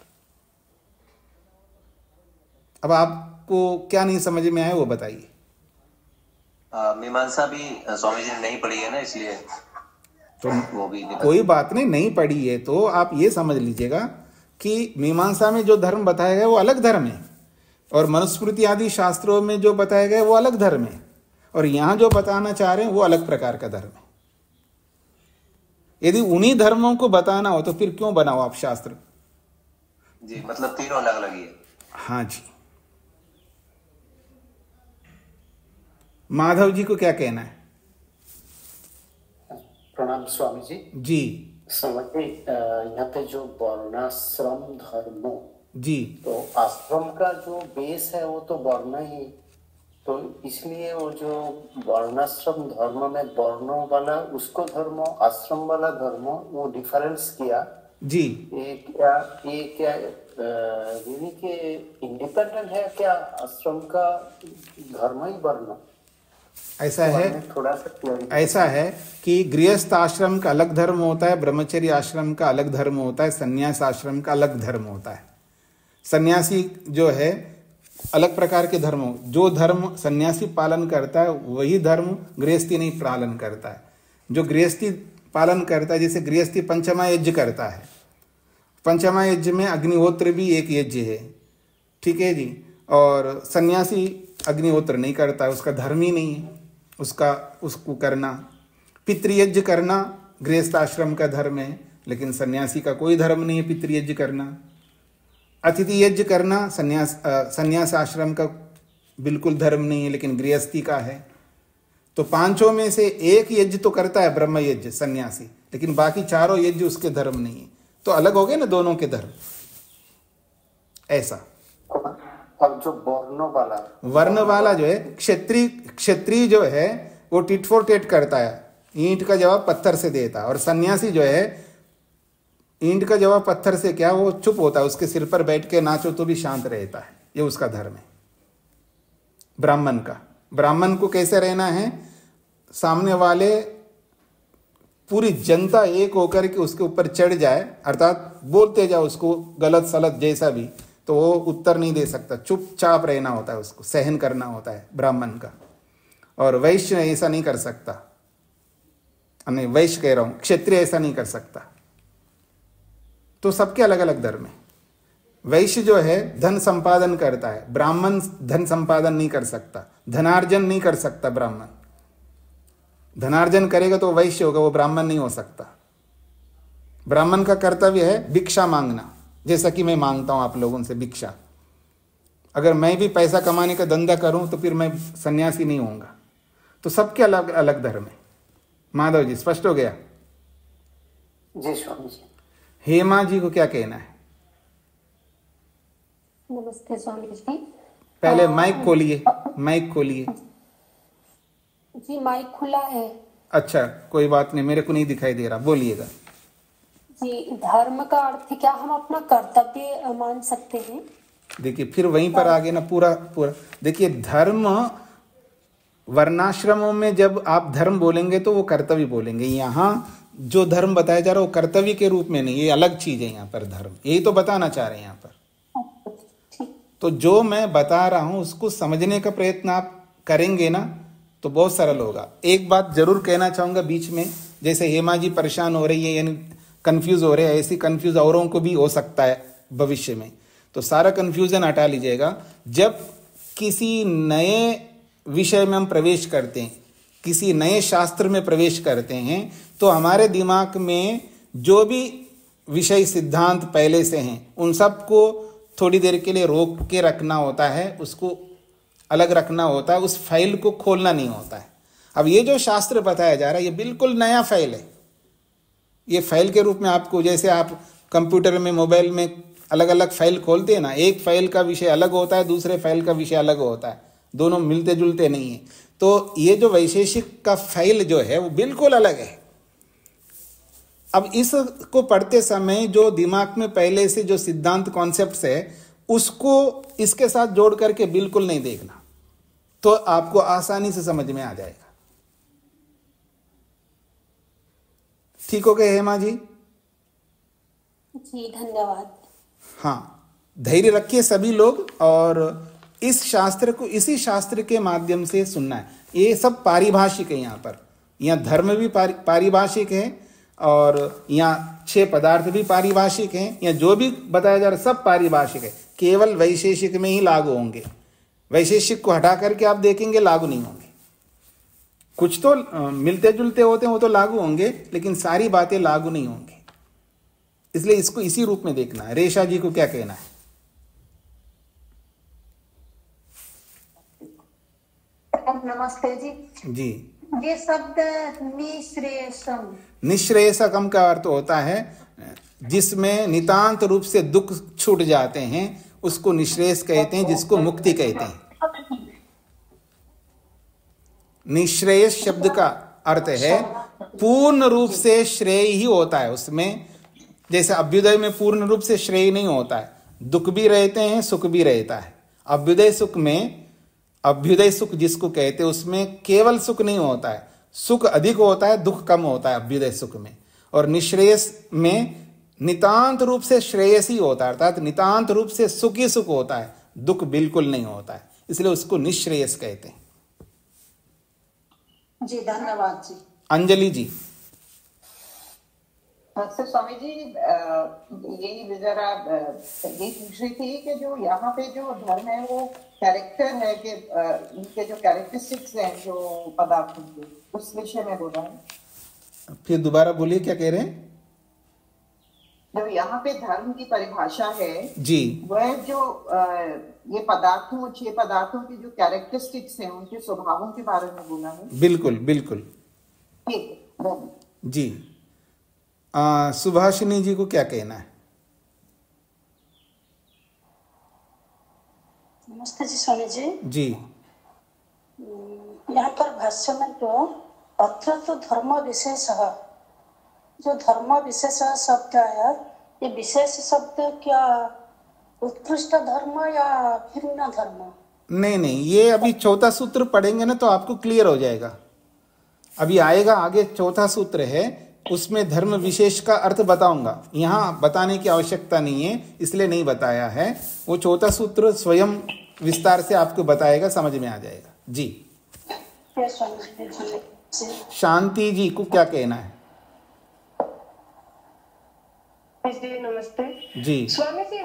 S1: अब आपको क्या नहीं समझ में आया वो बताइए।
S5: मीमांसा भी स्वामी जी ने नहीं पढ़ी है ना, इसलिए
S1: तो
S5: वो भी
S1: कोई बात नहीं, नहीं पढ़ी है तो आप ये समझ लीजिएगा कि मीमांसा में जो धर्म बताया गया वो अलग धर्म है और मनुस्मृति आदि शास्त्रों में जो बताया गया वो अलग धर्म है, और यहाँ जो बताना चाह रहे हैं वो अलग प्रकार का धर्म है। यदि उन्हीं धर्मों को बताना हो तो फिर क्यों बनाओ आप शास्त्र?
S5: जी, मतलब तीनों अलग अलग ही है।
S1: हाँ जी। माधव जी को क्या कहना है?
S4: प्रणाम स्वामी जी।
S1: जी
S4: समझिए, यहाँ पे जो वर्णाश्रम धर्मों,
S1: जी,
S4: तो आश्रम का जो बेस है वो तो वर्ण ही, तो इसलिए वो जो वर्णाश्रम धर्म में वर्णों वाला उसको धर्म, आश्रम वाला धर्म, वो डिफरेंस किया
S1: जी।
S4: ये क्या यानी कि इंडिपेंडेंट है क्या आश्रम का धर्म ही वर्ण?
S1: ऐसा है,
S4: थोड़ा सा
S1: ऐसा है कि गृहस्थ आश्रम का अलग धर्म होता है, ब्रह्मचर्य आश्रम का अलग धर्म होता है, संन्यास आश्रम का अलग धर्म होता है। सन्यासी जो है अलग प्रकार के धर्म, जो धर्म सन्यासी पालन करता है वही धर्म गृहस्थी नहीं पालन करता है। जो गृहस्थी पालन करता है, जैसे गृहस्थी पंचमा यज्ञ करता है, पंचमा यज्ञ में अग्निहोत्र भी एक यज्ञ है, ठीक है जी। और सन्यासी अग्निहोत्र नहीं करता है, उसका धर्म ही नहीं है उसको करना। पितृयज्ञ करना गृहस्थ आश्रम का धर्म है, लेकिन सन्यासी का कोई धर्म नहीं है पितृयज्ञ करना। अतिथि यज्ञ करना सन्यास आश्रम का बिल्कुल धर्म नहीं है, लेकिन गृहस्थी का है। तो पांचों में से एक यज्ञ तो करता है ब्रह्म यज्ञ सन्यासी, लेकिन बाकी चारों यज्ञ उसके धर्म नहीं है। तो अलग हो गए ना दोनों के धर्म, ऐसा।
S4: अब जो
S1: वर्ण वाला जो है क्षत्रिय जो है वो टिट फॉर टेट करता है, ईंट का जवाब पत्थर से देता है। और सन्यासी जो है ईंट का जवाब पत्थर से क्या, वो चुप होता है, उसके सिर पर बैठ के नाचो तो भी शांत रहता है। ये उसका धर्म है। ब्राह्मण को कैसे रहना है? सामने वाले पूरी जनता एक होकर के उसके ऊपर चढ़ जाए, अर्थात बोलते जाओ उसको गलत सलत जैसा भी, तो वो उत्तर नहीं दे सकता, चुपचाप रहना होता है, उसको सहन करना होता है ब्राह्मण का। और वैश्य ऐसा नहीं कर सकता, नहीं वैश्य कह रहा हूं, क्षत्रिय ऐसा नहीं कर सकता। तो सबके अलग अलग धर्म है। वैश्य जो है धन संपादन करता है, ब्राह्मण धन संपादन नहीं कर सकता, धनार्जन नहीं कर सकता। ब्राह्मण धनार्जन करेगा तो वैश्य होगा, वो ब्राह्मण नहीं हो सकता। ब्राह्मण का कर्तव्य है भिक्षा मांगना, जैसा कि मैं मांगता हूं आप लोगों से भिक्षा। अगर मैं भी पैसा कमाने का धंधा करूं तो फिर मैं सन्यासी नहीं होऊंगा। तो सबके अलग अलग धर्म है। माधव जी स्पष्ट हो गया?
S4: जी स्वामी जी।
S1: हेमा जी को क्या कहना है?
S8: नमस्ते स्वामी जी।
S1: पहले माइक खोलिए, माइक खोलिए।
S8: जी माइक खुला है।
S1: अच्छा, कोई बात नहीं, मेरे को नहीं दिखाई दे रहा, बोलिएगा।
S8: जी, धर्म का अर्थ क्या हम अपना कर्तव्य मान सकते हैं?
S1: देखिए फिर वहीं पर आगे ना पूरा देखिए, धर्म वर्णाश्रमों में जब आप धर्म बोलेंगे तो वो कर्तव्य बोलेंगे। यहाँ जो धर्म बताया जा रहा है वो कर्तव्य के रूप में नहीं, ये अलग चीज है। यहाँ पर धर्म यही तो बताना चाह रहे हैं यहाँ पर। तो जो मैं बता रहा हूं उसको समझने का प्रयत्न आप करेंगे ना तो बहुत सरल होगा। एक बात जरूर कहना चाहूंगा बीच में, जैसे हेमा जी परेशान हो रही है यानी कंफ्यूज हो रहे हैं, ऐसी कंफ्यूज औरों को भी हो सकता है भविष्य में, तो सारा कंफ्यूजन हटा लीजिएगा। जब किसी नए विषय में हम प्रवेश करते हैं, किसी नए शास्त्र में प्रवेश करते हैं, तो हमारे दिमाग में जो भी विषय सिद्धांत पहले से हैं उन सबको थोड़ी देर के लिए रोक के रखना होता है, उसको अलग रखना होता है, उस फाइल को खोलना नहीं होता है। अब ये जो शास्त्र बताया जा रहा है ये बिल्कुल नया फाइल है। ये फाइल के रूप में आपको, जैसे आप कंप्यूटर में मोबाइल में अलग अलग फाइल खोलते हैं ना, एक फाइल का विषय अलग होता है, दूसरे फाइल का विषय अलग होता है, दोनों मिलते जुलते नहीं है। तो ये जो वैशेषिक का फाइल जो है वो बिल्कुल अलग है। अब इसको पढ़ते समय जो दिमाग में पहले से जो सिद्धांत कॉन्सेप्ट्स है उसको इसके साथ जोड़ करके बिल्कुल नहीं देखना, तो आपको आसानी से समझ में आ जाएगा। ठीक हो गया हेमा जी?
S8: जी धन्यवाद।
S1: हाँ, धैर्य रखिए सभी लोग, और इस शास्त्र को इसी शास्त्र के माध्यम से सुनना है। ये सब पारिभाषिक है। यहाँ धर्म भी पारिभाषिक है, और यहाँ 6 पदार्थ भी पारिभाषिक हैं। यहाँ जो भी बताया जा रहा है सब पारिभाषिक है, केवल वैशेषिक में ही लागू होंगे। वैशेषिक को हटा करके आप देखेंगे लागू नहीं होंगे। कुछ तो मिलते जुलते होते हैं वो तो लागू होंगे, लेकिन सारी बातें लागू नहीं होंगी। इसलिए इसको इसी रूप में देखना है। रेशा जी को क्या कहना है?
S9: नमस्ते जी।
S1: जी,
S9: ये शब्द निश्रेयसम,
S1: निश्रेयसकम का अर्थ होता है जिसमें नितांत रूप से दुख छूट जाते हैं, उसको निश्रेयस कहते हैं, जिसको मुक्ति कहते हैं। निश्रेयस शब्द का अर्थ है पूर्ण रूप से श्रेय ही होता है उसमें। जैसे अभ्युदय में पूर्ण रूप से श्रेय नहीं होता है, दुख भी रहते हैं, सुख भी रहता है। अभ्युदय सुख में, अभ्युदय सुख जिसको कहते हैं, उसमें केवल सुख नहीं होता है, सुख अधिक होता है, दुख कम होता है अभ्युदय सुख में। और निश्रेयस में नितांत रूप से श्रेयस ही होता है, अर्थात नितांत रूप से सुख ही सुख होता है, दुख बिल्कुल नहीं होता है, इसलिए उसको निश्रेयस कहते हैं।
S9: जी धन्यवाद जी।
S1: अंजलि जी।
S10: तो स्वामी जी यही जरा यही पूछ रही थी कि जो यहाँ पे जो धर्म है वो कैरेक्टर है कि इनके जो कैरेक्टरिस्टिक्स हैं जो पदार्थों के, उस विषय में बोल रहा है।
S1: फिर दोबारा बोलिए, क्या कह रहे हैं?
S10: जो यहाँ पे धर्म की परिभाषा है
S1: जी,
S10: वह जो ये पदार्थों, 6 पदार्थों की जो कैरेक्टरिस्टिक्स हैं उनके स्वभावों के बारे में बोला है।
S1: बिल्कुल बिल्कुल।
S10: ठीक है
S1: जी। सुभाषिनी जी को क्या कहना है?
S11: नमस्ते जी स्वामी जी।
S1: जी,
S11: यहाँ पर भाष्य में तो अत्र तो धर्म विशेष, जो धर्म विशेष शब्द आया, ये विशेष शब्द क्या उत्कृष्ट धर्म या भिन्न धर्म?
S1: नहीं, ये अभी चौथा सूत्र पढ़ेंगे ना तो आपको क्लियर हो जाएगा। अभी आएगा आगे, चौथा सूत्र है, उसमें धर्म विशेष का अर्थ बताऊंगा। यहाँ बताने की आवश्यकता नहीं है, इसलिए नहीं बताया है। वो चौथा सूत्र स्वयं विस्तार से आपको बताएगा, समझ में आ जाएगा। जी। शांति जी को क्या कहना है?
S2: जी नमस्ते
S1: जी।
S2: स्वामी जी,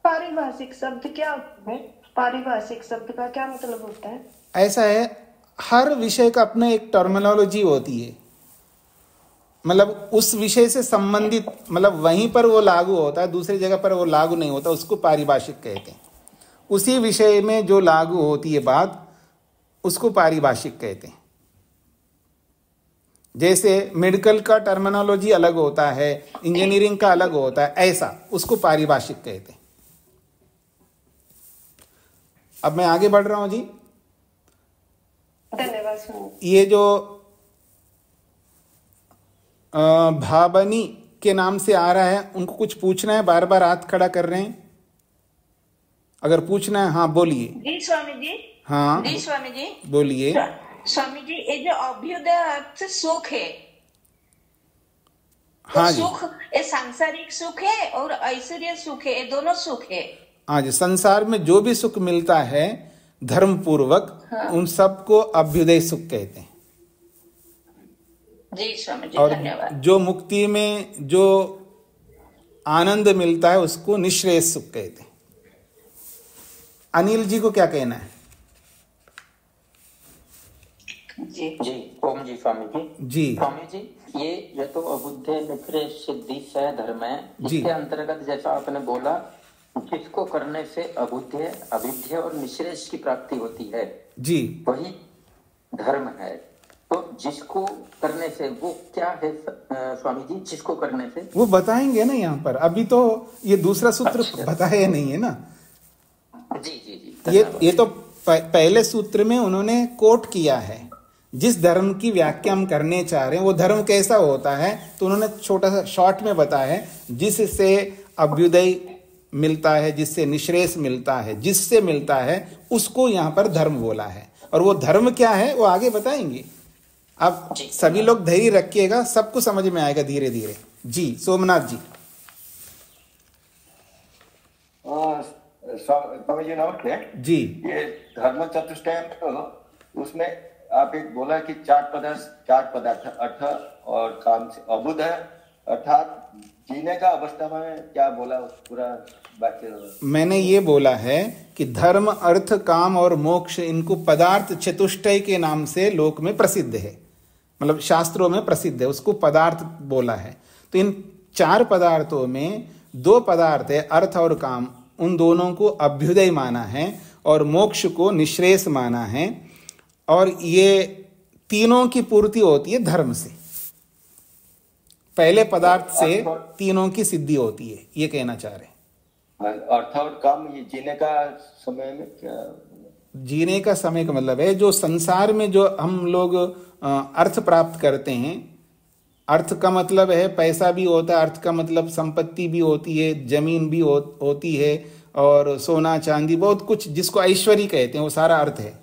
S2: पारिभाषिक शब्द क्या होता है? पारिभाषिक शब्द का क्या मतलब होता है?
S1: ऐसा है, हर विषय का अपना एक टर्मिनोलॉजी होती है, मतलब उस विषय से संबंधित, मतलब वहीं पर वो लागू होता है, दूसरी जगह पर वो लागू नहीं होता, उसको पारिभाषिक कहते हैं। उसी विषय में जो लागू होती है बात, उसको पारिभाषिक कहते हैं। जैसे मेडिकल का टर्मिनोलॉजी अलग होता है, इंजीनियरिंग का अलग होता है, ऐसा उसको पारिभाषिक कहते हैं। अब मैं आगे बढ़ रहा हूं जी।
S2: धन्यवाद।
S1: ये जो भावनी के नाम से आ रहा है, उनको कुछ पूछना है? बार बार हाथ खड़ा कर रहे हैं, अगर पूछना है हाँ बोलिए।
S12: जी स्वामी जी।
S1: हाँ
S12: जी स्वामी जी
S1: बोलिए।
S12: स्वामी जी, ये जो अभ्युदय अर्थ सुख है,
S1: हाँ
S12: तो
S1: जी,
S12: सुख ये सांसारिक सुख है और ऐश्वर्य सुख है, ये दोनों सुख है।
S1: हाँ जी, संसार में जो भी सुख मिलता है धर्म पूर्वक,
S12: हाँ।
S1: उन सबको अभ्युदय सुख कहते हैं।
S12: जी स्वामी जी,
S1: और
S12: धन्यवाद।
S1: जो मुक्ति में जो आनंद मिलता है उसको निःश्रेयस सुख कहते हैं। अनिल जी को क्या कहना है?
S3: जी जी, ओम जी स्वामी जी।
S1: जी
S3: स्वामी जी, ये तो अबुद्धे निष्क्रिय सिद्धि से धर्म है, इसके अंतर्गत जैसा आपने बोला, जिसको करने से अबुद्धे, अविद्या और निःश्रेयस की प्राप्ति होती है,
S1: जी
S3: वही धर्म है। तो जिसको करने से वो क्या है स्वामी जी? जिसको करने से
S1: वो बताएंगे ना यहाँ पर, अभी तो ये दूसरा सूत्र बताया नहीं है ना।
S3: जी जी जी,
S1: ये तो पहले सूत्र में उन्होंने कोट किया है। जिस धर्म की व्याख्या हम करने चाह रहे हैं वो धर्म कैसा होता है, तो उन्होंने छोटा सा शॉर्ट में बताया है। जिससे अभ्युदय मिलता है, जिससे निःश्रेयस मिलता है, जिससे मिलता है, उसको यहाँ पर धर्म बोला है। और वो धर्म क्या है वो आगे बताएंगे। अब सभी लोग धैर्य रखिएगा, सबको समझ में आएगा धीरे धीरे। जी सोमनाथ जी।
S5: स्वामी जी नमस्ते
S1: जी।
S5: ये धर्म चतुष्टय, तो उसमें आप एक बोला कि चार पदार्थ अर्थ और काम से अबुध है, अर्थात जीने का अवस्था में क्या बोला पूरा वाक्य?
S1: मैंने ये बोला है कि धर्म, अर्थ, काम और मोक्ष, इनको पदार्थ चतुष्टय के नाम से लोक में प्रसिद्ध है, मतलब शास्त्रों में प्रसिद्ध है, उसको पदार्थ बोला है। तो इन चार पदार्थों में दो पदार्थ है, अर्थ और काम, उन दोनों को अभ्युदय माना है और मोक्ष को निःश्रेयस माना है। और ये तीनों की पूर्ति होती है धर्म से, पहले पदार्थ से तीनों की सिद्धि होती है, ये कहना चाह रहे हैं।
S5: अर्थ और काम ये जीने का समय में क्या?
S1: जीने का समय का मतलब है जो संसार में जो हम लोग अर्थ प्राप्त करते हैं। अर्थ का मतलब है पैसा भी होता है, अर्थ का मतलब संपत्ति भी होती है, जमीन भी होती है, और सोना चांदी, बहुत कुछ जिसको ऐश्वर्य कहते हैं, वो सारा अर्थ है।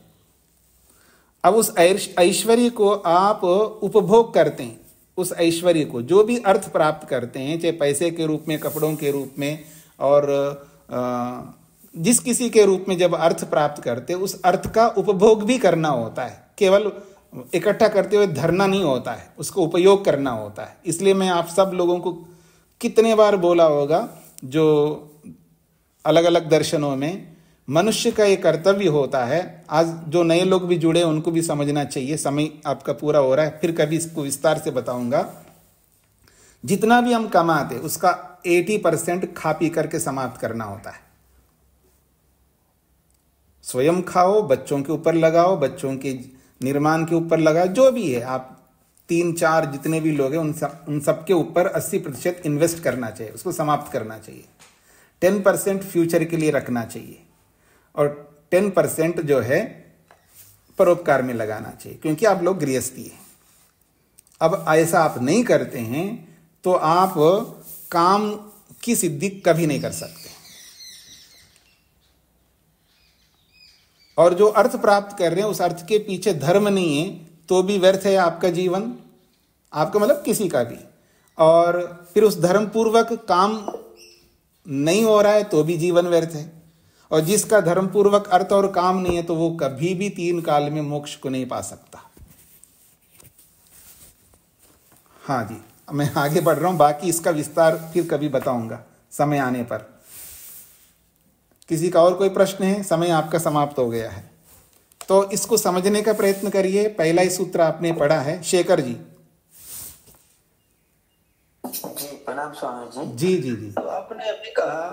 S1: अब उस ऐश्वर्य को आप उपभोग करते हैं, उस ऐश्वर्य को जो भी अर्थ प्राप्त करते हैं, चाहे पैसे के रूप में, कपड़ों के रूप में, और जिस किसी के रूप में जब अर्थ प्राप्त करते हैं, उस अर्थ का उपभोग भी करना होता है। केवल इकट्ठा करते हुए धरना नहीं होता है, उसको उपयोग करना होता है। इसलिए मैं आप सब लोगों को कितने बार बोला होगा, जो अलग अलग दर्शनों में मनुष्य का ये कर्तव्य होता है। आज जो नए लोग भी जुड़े उनको भी समझना चाहिए, समय आपका पूरा हो रहा है, फिर कभी इसको विस्तार से बताऊंगा। जितना भी हम कमाते उसका 80% खा पी करके समाप्त करना होता है। स्वयं खाओ, बच्चों के ऊपर लगाओ, बच्चों के निर्माण के ऊपर लगाओ, जो भी है, आप 3-4 जितने भी लोग हैं उन सब के ऊपर 80% इन्वेस्ट करना चाहिए, उसको समाप्त करना चाहिए। 10% फ्यूचर के लिए रखना चाहिए और 10% जो है परोपकार में लगाना चाहिए, क्योंकि आप लोग गृहस्थी है। अब ऐसा आप नहीं करते हैं तो आप काम की सिद्धि कभी नहीं कर सकते। और जो अर्थ प्राप्त कर रहे हैं उस अर्थ के पीछे धर्म नहीं है तो भी व्यर्थ है आपका जीवन, आपका मतलब किसी का भी। और फिर उस धर्म पूर्वक काम नहीं हो रहा है तो भी जीवन व्यर्थ है। और जिसका धर्म पूर्वक अर्थ और काम नहीं है तो वो कभी भी 3 काल में मोक्ष को नहीं पा सकता। हाँ जी, मैं आगे बढ़ रहा हूं, बाकी इसका विस्तार फिर कभी बताऊंगा समय आने पर। किसी का और कोई प्रश्न है? समय आपका समाप्त हो गया है तो इसको समझने का प्रयत्न करिए। पहला ही सूत्र आपने पढ़ा है। शेखर जी।
S13: जी प्रणाम स्वामी जी।
S1: जी जी जी।
S13: तो आपने अभी कहा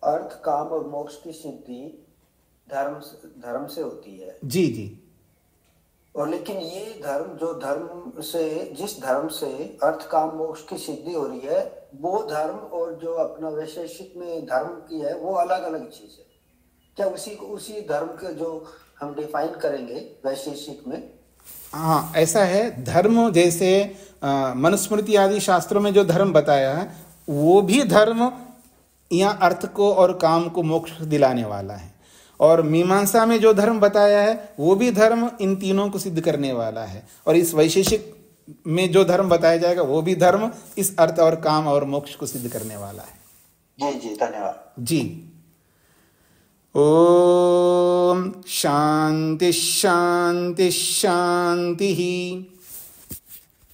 S13: अर्थ, काम और मोक्ष की सिद्धि धर्म से होती है।
S1: जी जी।
S13: और लेकिन ये जिस धर्म से अर्थ, काम, मोक्ष की सिद्धि हो रही है, वो धर्म और जो अपना वैशेषिक में धर्म की है वो अलग अलग चीज है क्या? उसी धर्म के जो हम डिफाइन करेंगे वैशेषिक में।
S1: हाँ, ऐसा है। धर्म जैसे मनुस्मृति आदि शास्त्रों में जो धर्म बताया है वो भी धर्म यहाँ अर्थ को और काम को मोक्ष दिलाने वाला है, और मीमांसा में जो धर्म बताया है वो भी धर्म इन तीनों को सिद्ध करने वाला है, और इस वैशेषिक में जो धर्म बताया जाएगा वो भी धर्म इस अर्थ और काम और मोक्ष को सिद्ध करने वाला है।
S5: जी जी, धन्यवाद
S1: जी। ओम शांति शांति शांति।